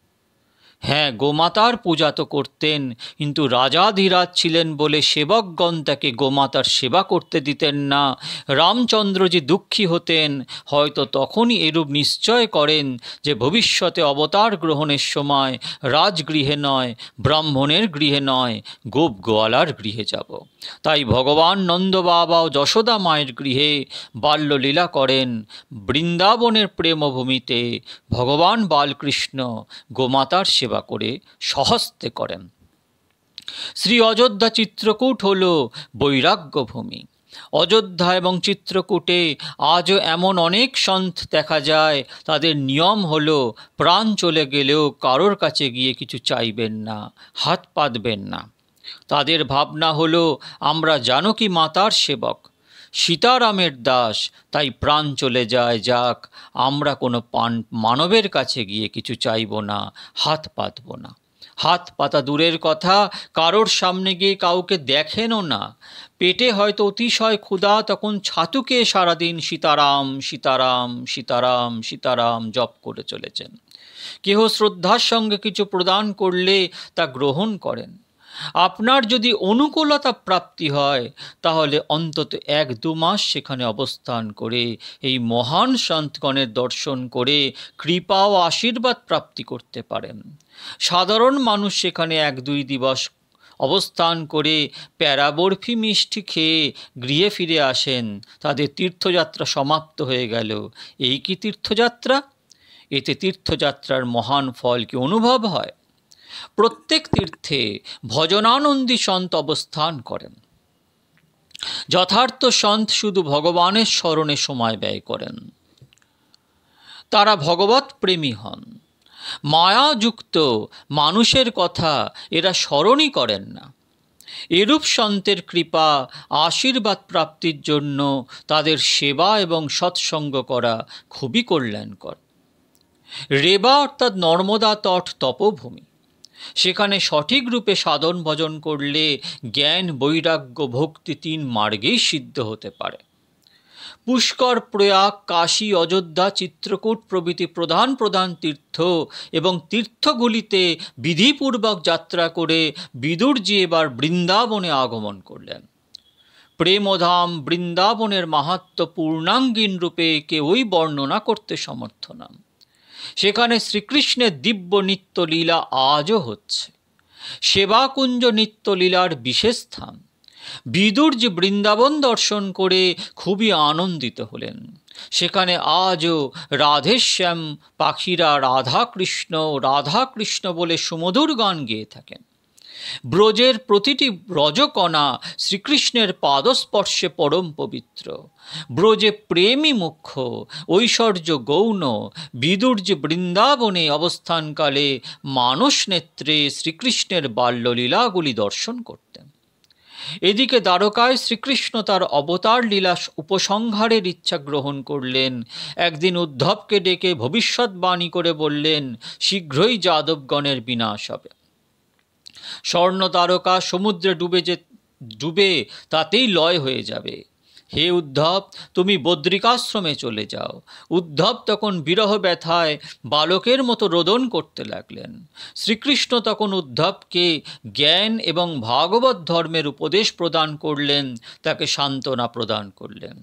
হ্যাঁ, গোমাতার পূজা তো করতেন, কিন্তু রাজাধিরাজ ছিলেন বলে সেবকগণ তাকে গোমাতার সেবা করতে দিতেন না। রামচন্দ্রজি দুঃখী হতেন, হয়তো তখনই এরূপ নিশ্চয় করেন যে ভবিষ্যতে অবতার গ্রহণের সময় রাজগৃহে নয়, ব্রাহ্মণের গৃহে নয়, গোপ গোয়ালার গৃহে যাব। তাই ভগবান নন্দবাবা ও যশোদা মায়ের গৃহে বাল্যলীলা করেন। বৃন্দাবনের প্রেমভূমিতে ভগবান বালকৃষ্ণ গোমাতার সেবা করে স্বহস্তে করেন। শ্রী অযোধ্যা চিত্রকূট হল বৈরাগ্য ভূমি। অযোধ্যা এবং চিত্রকূটে আজও এমন অনেক সন্ত দেখা যায়, তাদের নিয়ম হলো প্রাণ চলে গেলেও কারোর কাছে গিয়ে কিছু চাইবেন না, হাত পাতবেন না। তাদের ভাবনা হলো, আমরা জানকী মাতার সেবক, সীতারামের দাস, তাই প্রাণ চলে যায় যাক, আমরা কোনো মানবের কাছে গিয়ে কিছু চাইব না, হাত পাতব না। হাত পাতা দূরের কথা, কারোর সামনে গিয়ে কাউকে দেখেনও না। পেটে হয়তো অতিশয় ক্ষুধা, তখন ছাতুকে সারাদিন সীতারাম সীতারাম সীতারাম সীতারাম জপ করে চলেছেন। কেহ শ্রদ্ধার সঙ্গে কিছু প্রদান করলে তা গ্রহণ করেন। আপনার যদি অনুকূলতা প্রাপ্তি হয়, তাহলে অন্তত 1-2 মাস সেখানে অবস্থান করে এই মহান সন্তগণের দর্শন করে কৃপা ও আশীর্বাদ প্রাপ্তি করতে পারেন। সাধারণ মানুষ সেখানে 1-2 দিবস অবস্থান করে প্যারা বরফি মিষ্টি খেয়ে গৃহে ফিরে আসেন, তাদের তীর্থযাত্রা সমাপ্ত হয়ে গেল। এই কি তীর্থযাত্রা? এতে তীর্থযাত্রার মহান ফল কি অনুভব হয়? প্রত্যেক তীর্থে ভজনানন্দী সন্ত অবস্থান করেন। যথার্থ সন্ত শুধু ভগবানের স্মরণে সময় ব্যয় করেন। তারা ভগবৎ প্রেমী হন। মায়াযুক্ত মানুষের কথা এরা স্মরণই করেন না। এরূপ সন্তের কৃপা আশীর্বাদ প্রাপ্তির জন্য তাদের সেবা এবং সৎসঙ্গ করা খুবই কল্যাণকর। রেবা অর্থাৎ নর্মদা তট তপভূমি। সেখানে সঠিক রূপে সাধন ভজন করলে জ্ঞান, বৈরাগ্য, ভক্তি 3 মার্গেই সিদ্ধ হতে পারে। পুষ্কর, প্রয়াগ, কাশী, অযোধ্যা, চিত্রকূট প্রভৃতি প্রধান প্রধান তীর্থ এবং তীর্থগুলিতে বিধিপূর্বক যাত্রা করে বিদুরজি এবার বৃন্দাবনে আগমন করলেন। প্রেমধাম বৃন্দাবনের মাহাত্ম্য পূর্ণাঙ্গীন রূপে কেউই বর্ণনা করতে সমর্থ নন। সেখানে শ্রীকৃষ্ণের দিব্য নিত্য লীলা আজও হচ্ছে। সেবাকুঞ্জ নিত্য লীলার বিশেষ স্থান। বিদুরজি বৃন্দাবন দর্শন করে খুবই আনন্দিত হলেন। সেখানে আজও রাধেশ্যাম পাখিরা রাধাকৃষ্ণ রাধাকৃষ্ণ বলে সুমধুর গান গেয়ে থাকেন। ব্রজের প্রতিটি ব্রজকণা শ্রীকৃষ্ণের পাদস্পর্শে পরম পবিত্র। ব্রজে প্রেমই মুখ্য, ঐশ্বর্য গৌণ। বিদুরজি বৃন্দাবনে অবস্থানকালে মানস নেত্রে শ্রীকৃষ্ণের বাল্যলীলাগুলি দর্শন করতেন। এদিকে দ্বারকায় শ্রীকৃষ্ণ তার অবতার লীলা উপসংহারের ইচ্ছা গ্রহণ করলেন। একদিন উদ্ধবকে ডেকে ভবিষ্যৎবাণী করে বললেন, শীঘ্রই যাদবগণের বিনাশ হবে। স্বর্ণ দ্বারকা সমুদ্রে ডুবে তাতেই লয় হয়ে যাবে। হে উদ্ধব, তুমি বদ্রিকাশ্রমে চলে যাও। উদ্ধব তখন বিরহ ব্যথায় বালকের মতো রোদন করতে লাগলেন। শ্রীকৃষ্ণ তখন উদ্ধবকে জ্ঞান এবং ভাগবত ধর্মের উপদেশ প্রদান করলেন, তাকে সান্ত্বনা প্রদান করলেন।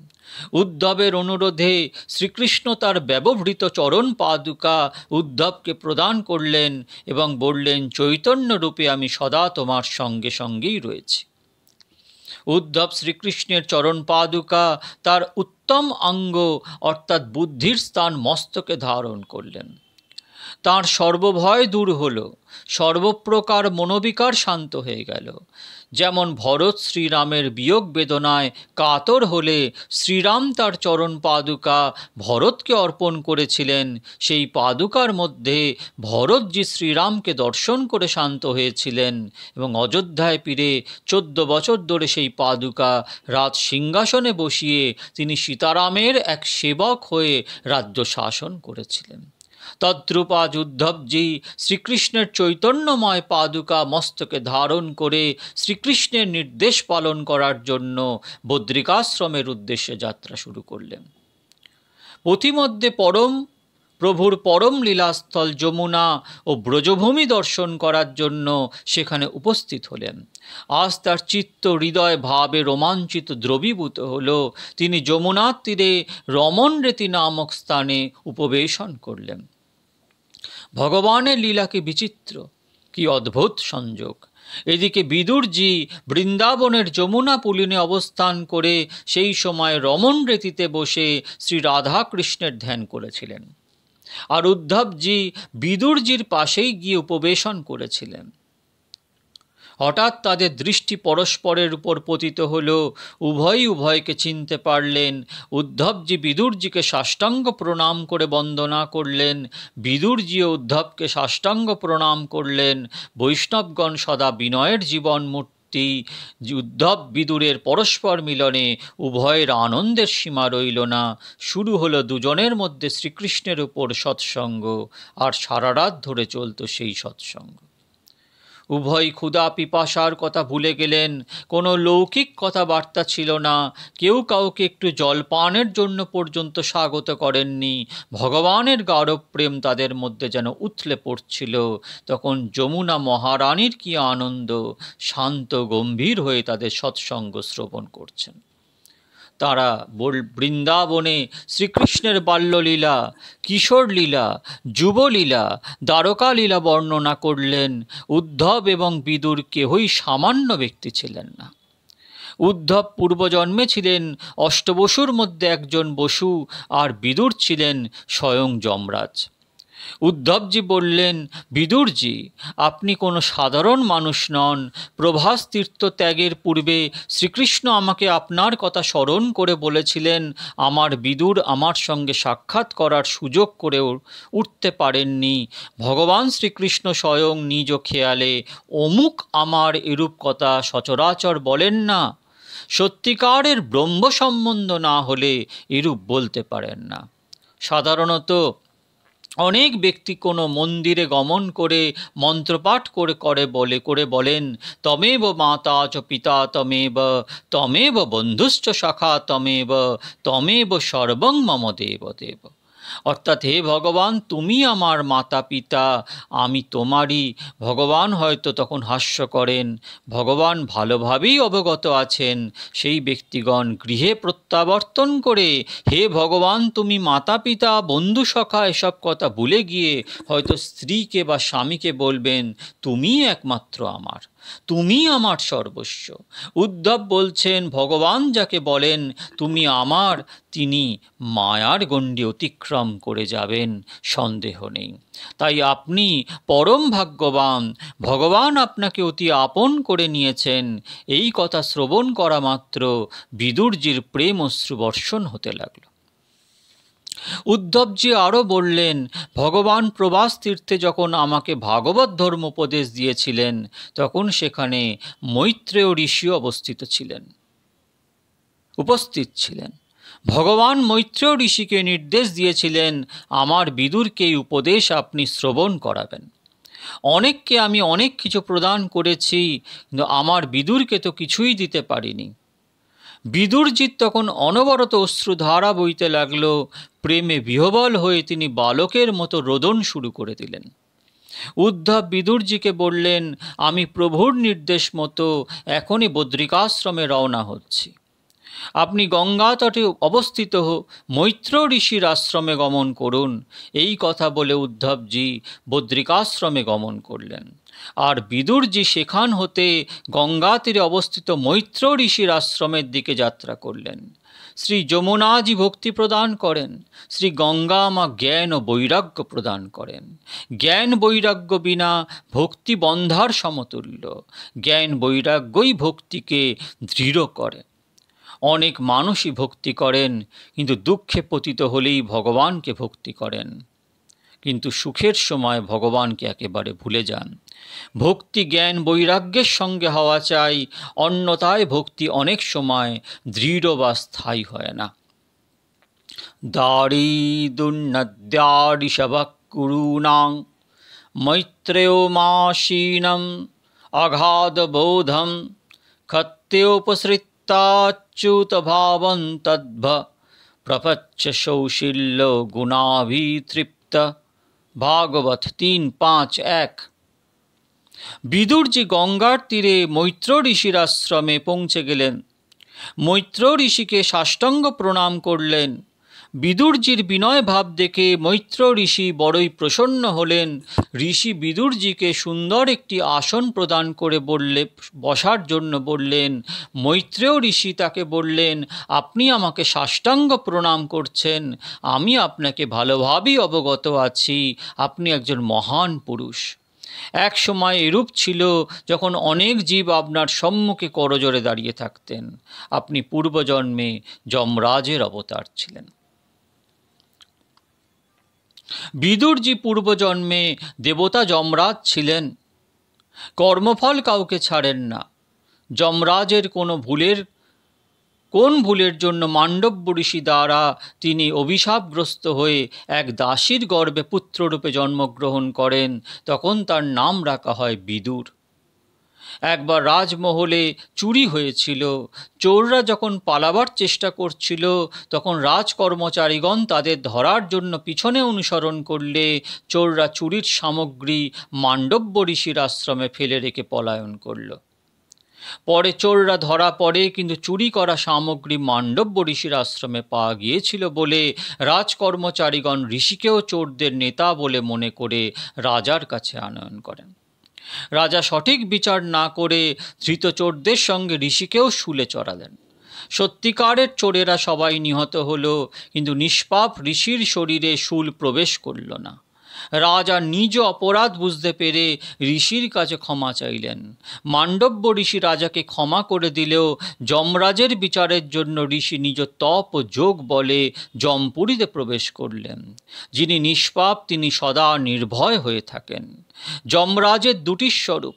উদ্ধবের অনুরোধে শ্রীকৃষ্ণ তার ব্যবহৃত চরণ পাদুকা উদ্ধবকে প্রদান করলেন এবং বললেন, চৈতন্য রূপে আমি সদা তোমার সঙ্গে সঙ্গেই রয়েছি। উদ্ধব শ্রীকৃষ্ণের চরণ পাদুকা তার উত্তম অঙ্গ অর্থাৎ বুদ্ধির স্থান মস্তকে ধারণ করলেন। তাঁর সর্বভয় দূর হল, সর্বপ্রকার মনোবিকার শান্ত হয়ে গেল। যেমন ভরত শ্রীরামের বিয়োগ বেদনায় কাতর হলে শ্রীরাম তার চরণ পাদুকা ভরতকে অর্পণ করেছিলেন, সেই পাদুকার মধ্যে ভরতজি শ্রীরামকে দর্শন করে শান্ত হয়েছিলেন এবং অযোধ্যায় ফিরে 14 বছর ধরে সেই পাদুকা রাজ সিংহাসনে বসিয়ে তিনি সীতারামের এক সেবক হয়ে রাজ্য শাসন করেছিলেন। তদ্রূপ আজ উদ্ধবজি শ্রীকৃষ্ণের চৈতন্যময় পাদুকা মস্তকে ধারণ করে শ্রীকৃষ্ণের নির্দেশ পালন করার জন্য বদ্রিকাশ্রমের উদ্দেশ্যে যাত্রা শুরু করলেন। পথিমধ্যে প্রভুর পরম লীলাস্থল যমুনা ও ব্রজভূমি দর্শন করার জন্য সেখানে উপস্থিত হলেন। আজ তার চিত্ত হৃদয় ভাবে রোমাঞ্চিত দ্রবীভূত হল। তিনি যমুনার তীরে রমণরেতি নামক স্থানে উপবেশন করলেন। ভগবানের লীলা কি বিচিত্র, কি অদ্ভুত সংযোগ! এদিকে বিদুরজি বৃন্দাবনের যমুনা পুলিনে অবস্থান করে সেই সময় রমণ রেতিতে বসে শ্রী রাধাকৃষ্ণের ধ্যান করেছিলেন, আর উদ্ধবজি বিদুরজির পাশেই গিয়ে উপবেশন করেছিলেন। হঠাৎ তাদের দৃষ্টি পরস্পরের উপর পতিত হল। উভয়ই উভয়কে চিনতে পারলেন। উদ্ধবজি বিদুরজিকে সাষ্টাঙ্গ প্রণাম করে বন্দনা করলেন, বিদুরজিও উদ্ধবকে সাষ্টাঙ্গ প্রণাম করলেন। বৈষ্ণবগণ সদা বিনয়ের জীবন মূর্তি। উদ্ধব বিদুরের পরস্পর মিলনে উভয়ের আনন্দের সীমা রইল না। শুরু হলো দুজনের মধ্যে শ্রীকৃষ্ণের উপর সৎসঙ্গ, আর সারা রাত ধরে চলত সেই সৎসঙ্গ। উভয় ক্ষুধা পিপাসার কথা ভুলে গেলেন। কোনো লৌকিক কথাবার্তা ছিল না। কেউ কাউকে একটু জলপানের জন্য পর্যন্ত স্বাগত করেননি। ভগবানের গাঢ় প্রেম তাদের মধ্যে যেন উথলে পড়ছিল। তখন যমুনা মহারানীর কি আনন্দ! শান্ত গম্ভীর হয়ে তাদের সৎসঙ্গ শ্রবণ করছেন। তারা বৃন্দাবনে শ্রীকৃষ্ণের বাল্যলীলা, কিশোর লীলা, যুবলীলা, দ্বারকা লীলা বর্ণনা করলেন। উদ্ধব এবং বিদুর কেহই সামান্য ব্যক্তি ছিলেন না। উদ্ধব পূর্বজন্মে ছিলেন অষ্টবসুর মধ্যে একজন বসু, আর বিদুর ছিলেন স্বয়ং যমরাজ। উদ্ধবজি বললেন, বিদুরজি, আপনি কোনো সাধারণ মানুষ নন। প্রভাস তীর্থ ত্যাগের পূর্বে শ্রীকৃষ্ণ আমাকে আপনার কথা স্মরণ করে বলেছিলেন, আমার বিদুর আমার সঙ্গে সাক্ষাৎ করার সুযোগ করে উঠতে পারেননি। ভগবান শ্রীকৃষ্ণ স্বয়ং নিজ খেয়ালে অমুক আমার এরূপ কথা সচরাচর বলেন না। সত্যিকারের ব্রহ্ম সম্বন্ধ না হলে এরূপ বলতে পারেন না। সাধারণত অনেক ব্যক্তি কোনো মন্দিরে গমন করে মন্ত্রপাঠ করে বলেন, তমেব মাতা চ পিতা তমেব, তমেব বন্ধুশ্চ সখা তমেব, তমেব সর্বং মম দেব দেব। অর্থাৎ, হে ভগবান, তুমি আমার মাতা পিতা, আমি তোমারই। ভগবান হয়তো তখন হাস্য করেন। ভগবান ভালোভাবেই অবগত আছেন। সেই ব্যক্তিগণ গৃহে প্রত্যাবর্তন করে, হে ভগবান, তুমি মাতা পিতা বন্ধু সখা এসব কথা ভুলে গিয়ে হয়তো স্ত্রীকে বা স্বামীকে বলবেন, তুমিই একমাত্র আমার, তুমি আমার সর্বস্ব। উদ্ধব বলছেন, ভগবান যাকে বলেন তুমি আমার, তিনি মায়ার গণ্ডি অতিক্রম করে যাবেন, সন্দেহ নেই। তাই আপনি পরম ভাগ্যবান। ভগবান আপনাকে অতি আপন করে নিয়েছেন। এই কথা শ্রবণ করা মাত্র বিদুরজির প্রেম অশ্রু বর্ষণ হতে লাগল। উদ্ধবজি আরও বললেন, ভগবান প্রভাস তীর্থে যখন আমাকে ভাগবত ধর্ম উপদেশ দিয়েছিলেন, তখন সেখানে মৈত্রেয় ঋষি উপস্থিত ছিলেন। ভগবান মৈত্রেয় ঋষিকে নির্দেশ দিয়েছিলেন, আমার বিদুরকে এই উপদেশ আপনি শ্রবণ করাবেন। অনেককে আমি অনেক কিছু প্রদান করেছি, কিন্তু আমার বিদুরকে তো কিছুই দিতে পারিনি। বিদুরজিৎ তখন অনবরত অশ্রুধারা বইতে লাগল। প্রেমে বিহ্বল হয়ে তিনি বালকের মতো রোদন শুরু করে দিলেন। উদ্ধব বিদুরজিকে বললেন, আমি প্রভুর নির্দেশ মতো এখনই বদ্রিকাশ্রমে রওনা হচ্ছি। আপনি গঙ্গা তটে অবস্থিত মৈত্র ঋষির আশ্রমে গমন করুন। এই কথা বলে উদ্ধবজি বদ্রিকাশ্রমে গমন করলেন। আর বিদুরজি সেখান হতে গঙ্গা তীরে অবস্থিত মৈত্র ঋষির আশ্রমের দিকে যাত্রা করলেন। শ্রী যমুনাজি ভক্তি প্রদান করেন, শ্রী গঙ্গা মা জ্ঞান ও বৈরাগ্য প্রদান করেন। জ্ঞান বৈরাগ্য বিনা ভক্তি বন্ধার সমতুল্য। জ্ঞান বৈরাগ্যই ভক্তিকে দৃঢ় করে। অনেক মানুষই ভক্তি করেন, কিন্তু দুঃখে পতিত হলেই ভগবানকে ভক্তি করেন, কিন্তু সুখের সময় ভগবানকে একেবারে ভুলে যান। ভক্তি জ্ঞান বৈরাগ্যের সঙ্গে হওয়া চাই, অন্যথায় ভক্তি অনেক সময় দৃঢ় বা স্থায়ী হয় না। দারিদুন্নদ্যারিষভকুরূণাং মৈত্রেয় মাসীনম অগাধবোধম ক্ষত্রিয়োপসৃতাচ্যুত ভাবন তদ্ভ প্রপচ্ছ সৌশীল্য গুণাভিতৃপ্ত। ভাগবত 3:5-1। বিদুরজি গঙ্গার তীরে মৈত্র ঋষির আশ্রমে পৌঁছে গেলেন। মৈত্র ঋষিকে সাষ্টাঙ্গ প্রণাম করলেন। বিদুরজির বিনয় ভাব দেখে মৈত্র ঋষি বড়ই প্রসন্ন হলেন। ঋষি বিদুরজিকে সুন্দর একটি আসন প্রদান করে বসার জন্য বললেন। মৈত্রেয় ঋষি তাকে বললেন, আপনি আমাকে সাষ্টাঙ্গ প্রণাম করছেন, আমি আপনাকে ভালোভাবেই অবগত আছি। আপনি একজন মহান পুরুষ। এক সময় এরূপ ছিল যখন অনেক জীব আপনার সম্মুখে করজোড়ে দাঁড়িয়ে থাকতেন। আপনি পূর্বজন্মে যমরাজের অবতার ছিলেন। বিদুরজি পূর্বজন্মে দেবতা যমরাজ ছিলেন। কর্মফল কাউকে ছাড়েন না। যমরাজের কোন ভুলের জন্য মাণ্ডব্য ঋষি দ্বারা তিনি অভিশাপগ্রস্ত হয়ে এক দাসীর গর্ভে পুত্ররূপে জন্মগ্রহণ করেন, তখন তার নাম রাখা হয় বিদুর। একবার রাজমহলে চুরি হয়েছিল। চোররা যখন পালাবার চেষ্টা করছিল, তখন রাজকর্মচারীগণ তাদের ধরার জন্য পিছনে অনুসরণ করলে চোররা চুরির সামগ্রী মাণ্ডব্য ঋষির আশ্রমে ফেলে রেখে পলায়ন করল। পরে চোররা ধরা পড়ে, কিন্তু চুরি করা সামগ্রী মাণ্ডব্য ঋষির আশ্রমে পাওয়া গিয়েছিল বলে রাজকর্মচারীগণ ঋষিকেও চোরদের নেতা বলে মনে করে রাজার কাছে আনয়ন করেন। রাজা সঠিক বিচার না করে ধৃত চোরদের সঙ্গে ঋষিকেও শুলে চড়ালেন। সত্যিকারের চোরেরা সবাই নিহত হলো, কিন্তু নিষ্পাপ ঋষির শরীরে শুল প্রবেশ করল না। রাজা নিজ অপরাধ বুঝতে পেরে ঋষির কাছে ক্ষমা চাইলেন। মাণ্ডব্য ঋষি রাজাকে ক্ষমা করে দিলেও যমরাজের বিচারের জন্য ঋষি নিজ তপ ও যোগ বলে যমপুরীতে প্রবেশ করলেন। যিনি নিষ্পাপ তিনি সদা নির্ভয় হয়ে থাকেন। যমরাজের দুটি স্বরূপ।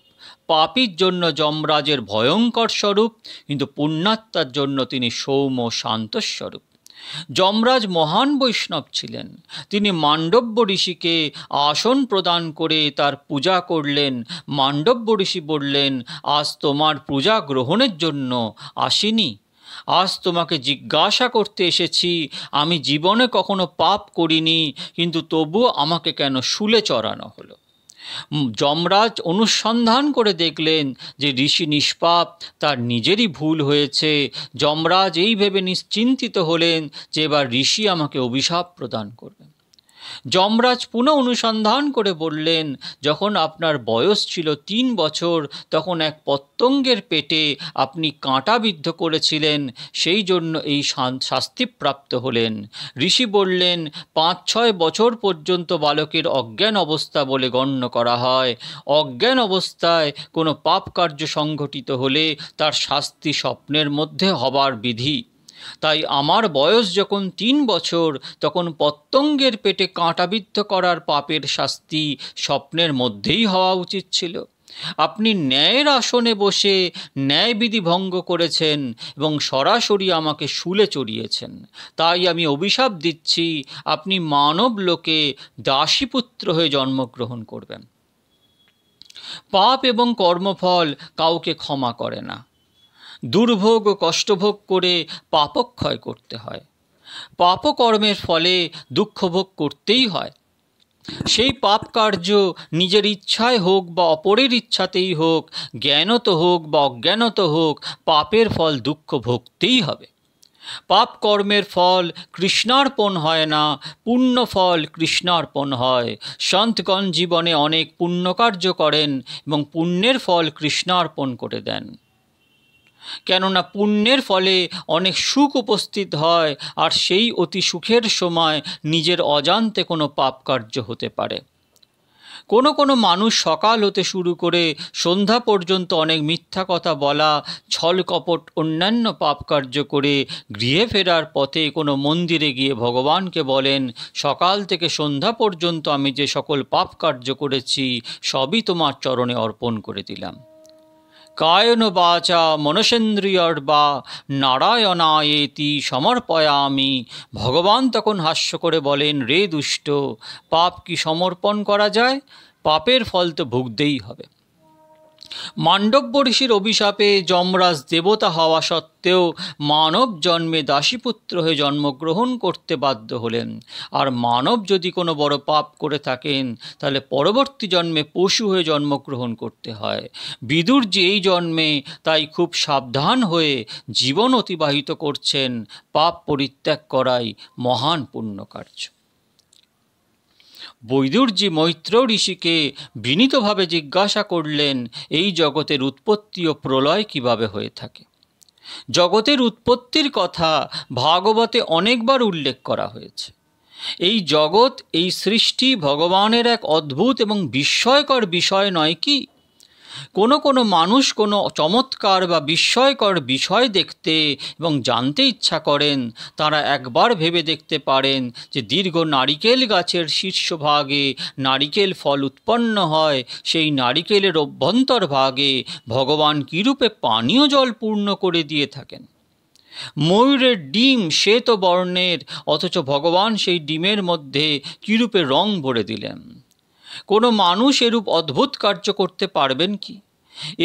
পাপীর জন্য যমরাজের ভয়ঙ্কর স্বরূপ, কিন্তু পুণ্যাত্মার জন্য তিনি সৌম্য শান্ত স্বরূপ। যমরাজ মহান বৈষ্ণব ছিলেন। তিনি মাণ্ডব্য ঋষিকে আসন প্রদান করে তার পূজা করলেন। মাণ্ডব্য ঋষি বললেন, আজ তোমার পূজা গ্রহণের জন্য আসিনি, আজ তোমাকে জিজ্ঞাসা করতে এসেছি। আমি জীবনে কখনো পাপ করিনি, কিন্তু তবুও আমাকে কেন শুলে চড়ানো হলো? যমরাজ অনুসন্ধান করে দেখলেন যে ঋষি নিষ্পাপ, তার নিজেরই ভুল হয়েছে। যমরাজ এই ভেবে নিশ্চিন্তিত হলেন যে এবার ঋষি আমাকে অভিশাপ প্রদান করবেন। যমরাজ পুনঃ অনুসন্ধান করে বললেন, যখন আপনার বয়স ছিল 3 বছর, তখন এক পতঙ্গের পেটে আপনি কাঁটা বিদ্ধ করেছিলেন, সেই জন্য এই শাস্তিপ্রাপ্ত হলেন। ঋষি বললেন, 5-6 বছর পর্যন্ত বালকের অজ্ঞান অবস্থা বলে গণ্য করা হয়। অজ্ঞান অবস্থায় কোনো পাপ কার্য সংঘটিত হলে তার শাস্তি স্বপ্নের মধ্যে হবার বিধি। তাই আমার বয়স যখন 3 বছর, তখন পতঙ্গের পেটে কাঁটাবিদ্ধ করার পাপের শাস্তি স্বপ্নের মধ্যেই হওয়া উচিত ছিল। আপনি ন্যায়ের আসনে বসে ন্যায়বিধি ভঙ্গ করেছেন এবং সরাসরি আমাকে শুলে চড়িয়েছেন। তাই আমি অভিশাপ দিচ্ছি, আপনি মানব লোকে দাসীপুত্র হয়ে জন্মগ্রহণ করবেন। পাপ এবং কর্মফল কাউকে ক্ষমা করে না। দুর্ভোগ ও কষ্টভোগ করে পাপক্ষয় করতে হয়। পাপকর্মের ফলে দুঃখভোগ করতেই হয়। সেই পাপ কার্য নিজের ইচ্ছায় হোক বা অপরের ইচ্ছাতেই হোক, জ্ঞানত হোক বা অজ্ঞানত হোক, পাপের ফল দুঃখ ভোগতেই হবে। পাপ কর্মের ফল কৃষ্ণার্পণ হয় না, পুণ্য ফল কৃষ্ণার্পণ হয়। সন্তগণ জীবনে অনেক পুণ্যকার্য করেন এবং পুণ্যের ফল কৃষ্ণার্পণ করে দেন। কেননা পুণ্যের ফলে অনেক সুখ উপস্থিত হয়, আর সেই অতি সুখের সময় নিজের অজান্তে কোনো পাপ কার্য হতে পারে। কোনো কোনো মানুষ সকাল হতে শুরু করে সন্ধ্যা পর্যন্ত অনেক মিথ্যা কথা বলা, ছল কপট অন্যান্য পাপ কার্য করে গৃহে ফেরার পথে কোনো মন্দিরে গিয়ে ভগবানকে বলেন, সকাল থেকে সন্ধ্যা পর্যন্ত আমি যে সকল পাপ কার্য করেছি সবই তোমার চরণে অর্পণ করে দিলাম। কায়ন বাচা মনসেন্দ্রিয়র্বা নারায়ণায়েতি সমর্পয়ামি। ভগবান তখন হাস্য করে বলেন, রে দুষ্ট, পাপ কি সমর্পণ করা যায়? পাপের ফল তো ভুগতেই হবে। মান্ডব্য ঋষির অভিশাপে যমরাজ দেবতা হওয়া সত্ত্বেও মানব জন্মে দাসীপুত্র হয়ে জন্মগ্রহণ করতে বাধ্য হলেন। আর মানব যদি কোনো বড় পাপ করে থাকেন তাহলে পরবর্তী জন্মে পশু হয়ে জন্মগ্রহণ করতে হয়। বিদুর যে এই জন্মে তাই খুব সাবধান হয়ে জীবন অতিবাহিত করছেন। পাপ পরিত্যাগ করাই মহান পুণ্যকার্য। বৈদুর্যী মৈত্র ঋষিকে বিনীতভাবে জিজ্ঞাসা করলেন, এই জগতের উৎপত্তি ও প্রলয় কিভাবে হয়ে থাকে? জগতের উৎপত্তির কথা ভাগবতে অনেকবার উল্লেখ করা হয়েছে। এই জগৎ, এই সৃষ্টি ভগবানের এক অদ্ভুত এবং বিস্ময়কর বিষয় নয় কি? কোনো মানুষ কোনো চমৎকার বা বিস্ময়কর বিষয় দেখতে এবং জানতে ইচ্ছা করেন, তারা একবার ভেবে দেখতে পারেন যে দীর্ঘ নারিকেল গাছের শীর্ষভাগে নারিকেল ফল উৎপন্ন হয়, সেই নারিকেলের অভ্যন্তর ভাগে ভগবান কীরূপে পানীয় জল পূর্ণ করে দিয়ে থাকেন। ময়ূরের ডিম শ্বেত বর্ণের, অথচ ভগবান সেই ডিমের মধ্যে কীরূপে রং ভরে দিলেন। কোনো মানুষ এরূপ অদ্ভুত কার্য করতে পারবেন কি?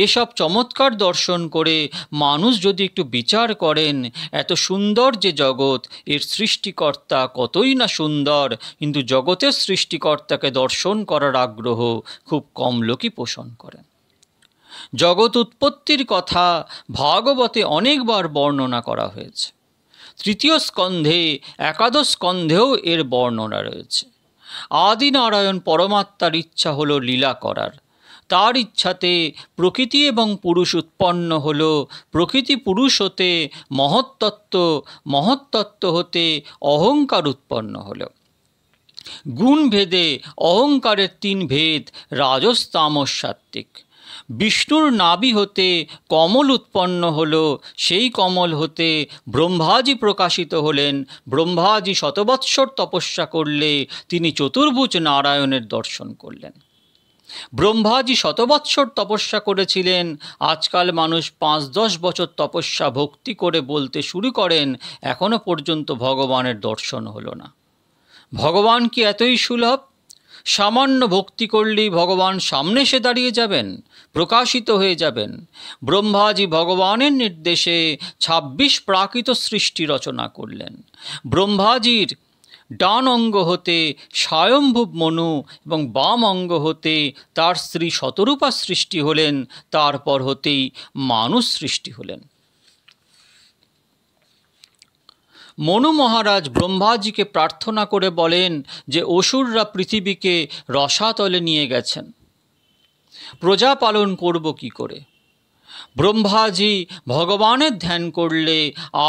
এসব চমৎকার দর্শন করে মানুষ যদি একটু বিচার করেন, এত সুন্দর যে জগৎ, এর সৃষ্টিকর্তা কতই না সুন্দর, কিন্তু জগতের সৃষ্টিকর্তাকে দর্শন করার আগ্রহ খুব কম লোকই পোষণ করেন। জগৎ উৎপত্তির কথা ভাগবতে অনেকবার বর্ণনা করা হয়েছে। তৃতীয় স্কন্ধে, একাদশ স্কন্ধেও এর বর্ণনা রয়েছে। আদিনারায়ণ পরমাত্মার ইচ্ছা হলো লীলা করার। তার ইচ্ছাতে প্রকৃতি এবং পুরুষ উৎপন্ন হলো। প্রকৃতি পুরুষ হতে মহত্তত্ত্ব, মহত্তত্ত্ব হতে অহংকার উৎপন্ন হলো। গুণ ভেদে অহংকারের 3 ভেদ, রাজস তামস সাত্ত্বিক। বিষ্ণুর নাভি হতে কমল উৎপন্ন হলো। সেই কমল হতে ব্রহ্মাজি প্রকাশিত হলেন। ব্রহ্মাজি শতবৎসর তপস্যা করলে তিনি চতুর্ভুজ নারায়ণের দর্শন করলেন। ব্রহ্মাজি শতবৎসর তপস্যা করেছিলেন। আজকাল মানুষ 5-10 বছর তপস্যা ভক্তি করে বলতে শুরু করেন, এখনো পর্যন্ত ভগবানের দর্শন হলো না। ভগবান কি এতই সুলভ? সামান্য ভক্তি করলেই ভগবান সামনে এসে দাঁড়িয়ে যাবেন, প্রকাশিত হয়ে যাবেন। ব্রহ্মাজি ভগবানের নির্দেশে 26 প্রাকৃত সৃষ্টি রচনা করলেন। ব্রহ্মাজির ডান অঙ্গ হতে স্বয়ম্ভুব মনু এবং বাম অঙ্গ হতে তার স্ত্রী শতরূপা সৃষ্টি হলেন। তারপর হতেই মানুষ সৃষ্টি হলেন। মনু মহারাজ ব্রহ্মাজিকে প্রার্থনা করে বলেন যে অসুররা পৃথিবীকে রসাতলে নিয়ে গেছেন, প্রজা পালন করব কি করে? ব্রহ্মাজি ভগবানের ধ্যান করলে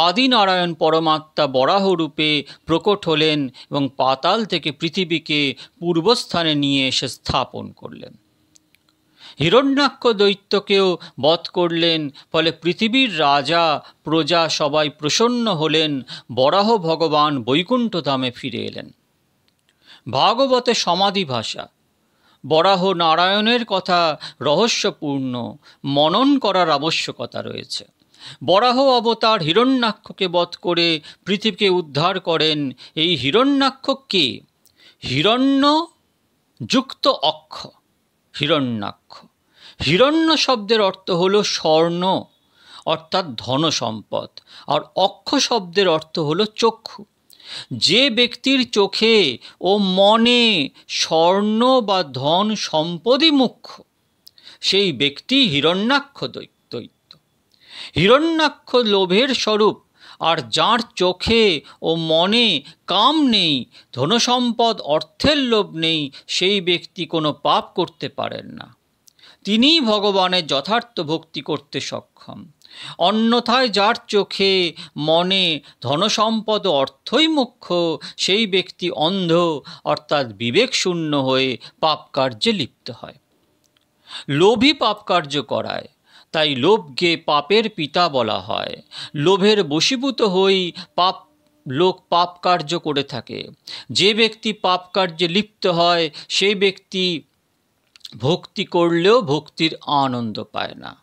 আদিনারায়ণ পরমাত্মা বরাহ রূপে প্রকট হলেন এবং পাতাল থেকে পৃথিবীকে পূর্বস্থানে নিয়ে এসে স্থাপন করলেন। হিরণ্যাক্ষ দৈত্যকেও বধ করলেন। ফলে পৃথিবীর রাজা প্রজা সবাই প্রসন্ন হলেন। বরাহ ভগবান বৈকুণ্ঠ ধামে ফিরে এলেন। ভাগবতে সমাধি ভাষা। বরাহ নারায়ণের কথা রহস্যপূর্ণ, মনন করার আবশ্যকতা রয়েছে। বরাহ অবতার হিরণ্যাক্ষকে বধ করে পৃথিবীকে উদ্ধার করেন। এই হিরণ্যাক্ষ কে? হিরণ্য যুক্ত অক্ষ, হিরণ্যাক্ষ। হিরণ্য শব্দের অর্থ হলো স্বর্ণ, অর্থাৎ ধন সম্পদ। আর অক্ষ শব্দের অর্থ হলো চক্ষু। যে ব্যক্তির চোখে ও মনে স্বর্ণ বা ধন সম্পদই মুখ্য, সেই ব্যক্তি হিরণ্যাক্ষ দৈত্য। হিরণ্যাক্ষ লোভের স্বরূপ। আর যার চোখে ও মনে কাম নেই, ধনসম্পদ অর্থের লোভ নেই, সেই ব্যক্তি কোনো পাপ করতে পারেন না। তিনিই ভগবানের যথার্থ ভক্তি করতে সক্ষম। অন্যথায় যার চোখে মনে ধনসম্পদ অর্থই মুখ্য, সেই ব্যক্তি অন্ধ অর্থাৎ বিবেকশূন্য হয়ে পাপ কার্যে লিপ্ত হয়। লোভই পাপ কার্য করায়, তাই লোভকে পাপের পিতা বলা হয়। লোভের বশীভূত হয়েই লোক পাপ কার্য করে থাকে। যে ব্যক্তি পাপ কার্যে লিপ্ত হয়, সেই ব্যক্তি ভক্তি করলেও ভক্তির আনন্দ পায় না।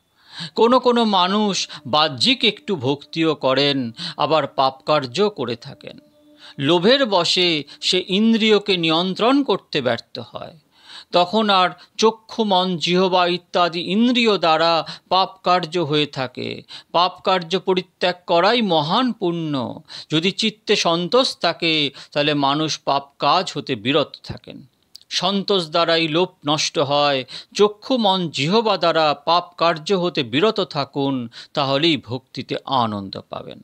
কোনো মানুষ বাহ্যিক একটু ভক্তিও করেন, আবার পাপ কার্য করে থাকেন। লোভের বশে সে ইন্দ্রিয়কে নিয়ন্ত্রণ করতে ব্যর্থ হয়। তখন আর চক্ষু, মন, জিহ্বা ইত্যাদি ইন্দ্রিয় দ্বারা পাপ কার্য হয়ে থাকে। পাপ কার্য পরিত্যাগ করাই মহান পুণ্য। যদি চিত্তে সন্তোষ থাকে, তাহলে মানুষ পাপ কাজ হতে বিরত থাকেন। সন্তোষ দ্বারাই লোভ নষ্ট হয়। চক্ষু, মন, জিহ্বা দ্বারা পাপ কার্য হতে বিরত থাকুন, তাহলেই ভক্তিতে আনন্দ পাবেন।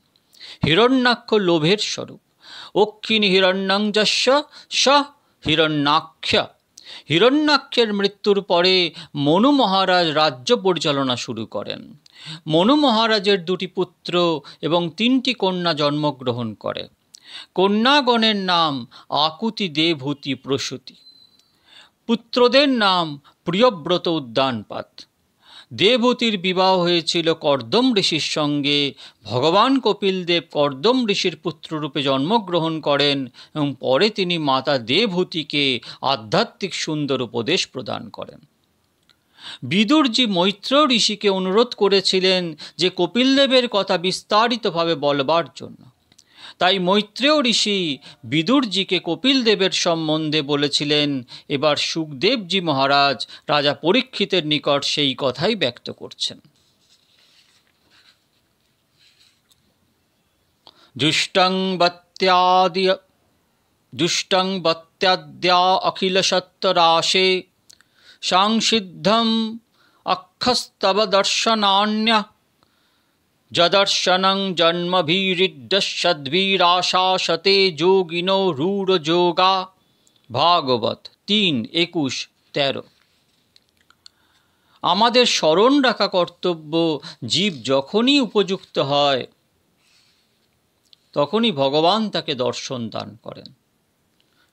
হিরণ্যাক্ষ লোভের স্বরূপ। অক্ষিণী হিরণ্যং যস্য স হিরণ্যাক্ষ। হিরণ্যাক্ষের মৃত্যুর পরে মনু মহারাজ রাজ্য পরিচালনা শুরু করেন। মনু মহারাজের 2টি পুত্র এবং 3টি কন্যা জন্মগ্রহণ করে। কন্যাগণের নাম আকুতি, দেবহূতি, প্রসূতি। পুত্রদের নাম প্রিয়ব্রত, উদ্যানপাত। দেবহূতির বিবাহ হয়েছিল কর্দম ঋষির সঙ্গে। ভগবান কপিলদেব কর্দম ঋষির পুত্ররূপে জন্মগ্রহণ করেন এবং পরে তিনি মাতা দেবহূতিকে আধ্যাত্মিক সুন্দর উপদেশ প্রদান করেন। বিদুরজি মৈত্র ঋষিকে অনুরোধ করেছিলেন যে কপিলদেবের কথা বিস্তারিতভাবে বলবার জন্য। তাই মৈত্রেয় ঋষি বিদুরজিকে কপিলদেবের সম্বন্ধে বলেছিলেন। এবার সুখদেবজি মহারাজ রাজা পরীক্ষিতের নিকট সেই কথাই ব্যক্ত করছেন। जुष्टं बत्याद्या अखिल सत्तराशे सांसिद्धम अक्षस्तव दर्शनान्य जदर्शनं जन्मभिरिड्डसद्भिराशासते যোগিনো রূঢ় যোগা। ভাগবত 3:21-13। আমাদের স্মরণ রাখা কর্তব্য, জীব যখনই উপযুক্ত হয় তখনই ভগবান তাকে দর্শন দান করেন।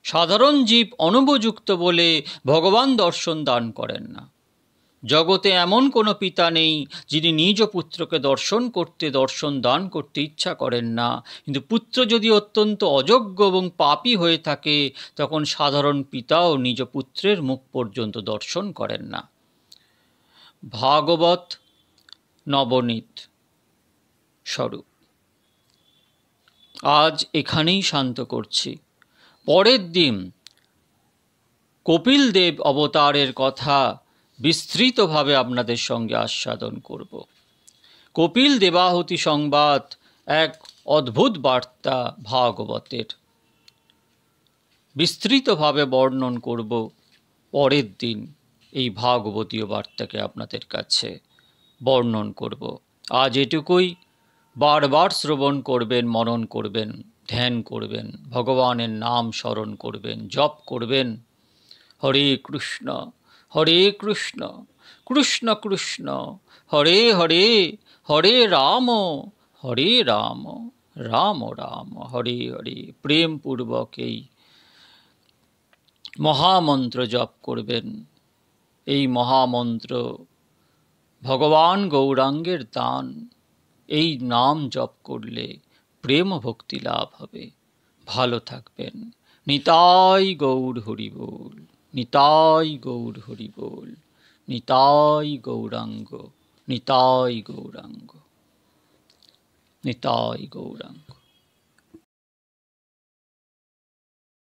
সাধারণ জীব অনুপযুক্ত বলে ভগবান দর্শন দান করেন না। জগতে এমন কোনো পিতা নেই যিনি নিজ পুত্রকে দর্শন দান করতে ইচ্ছা করেন না। কিন্তু পুত্র যদি অত্যন্ত অযোগ্য এবং পাপী হয়ে থাকে, তখন সাধারণ পিতাও নিজ পুত্রের মুখ পর্যন্ত দর্শন করেন না। ভাগবত নবনীত স্বরূপ। আজ এখানেই শান্ত করছি। পরের দিন কপিলদেব অবতারের কথা বিস্তৃতভাবে আপনাদের সঙ্গে আস্বাদন করব। কপিল দেবাহুতি সংবাদ এক অদ্ভুত বার্তা ভাগবতের। বিস্তৃতভাবে বর্ণন করব পরের দিন। এই ভাগবতীয় বার্তাকে আপনাদের কাছে বর্ণন করব। আজ এটুকুই। বারবার শ্রবণ করবেন, মনন করবেন, ধ্যান করবেন, ভগবানের নাম স্মরণ করবেন, জপ করবেন। হরে কৃষ্ণ হরে কৃষ্ণ কৃষ্ণ কৃষ্ণ হরে হরে, হরে রাম রাম রাম হরে হরে। প্রেমপূর্বক এই মহামন্ত্র জপ করবেন। এই মহামন্ত্র ভগবান গৌরাঙ্গের দান। এই নাম জপ করলে প্রেম ভক্তি লাভ হবে। ভালো থাকবেন। নিতাই গৌর হরি বল, নিতাই গৌর হরি বল, নিতাই গৌরাঙ্গ, নিতাই গৌরাঙ্গ, নিতাই গৌরাঙ্গ।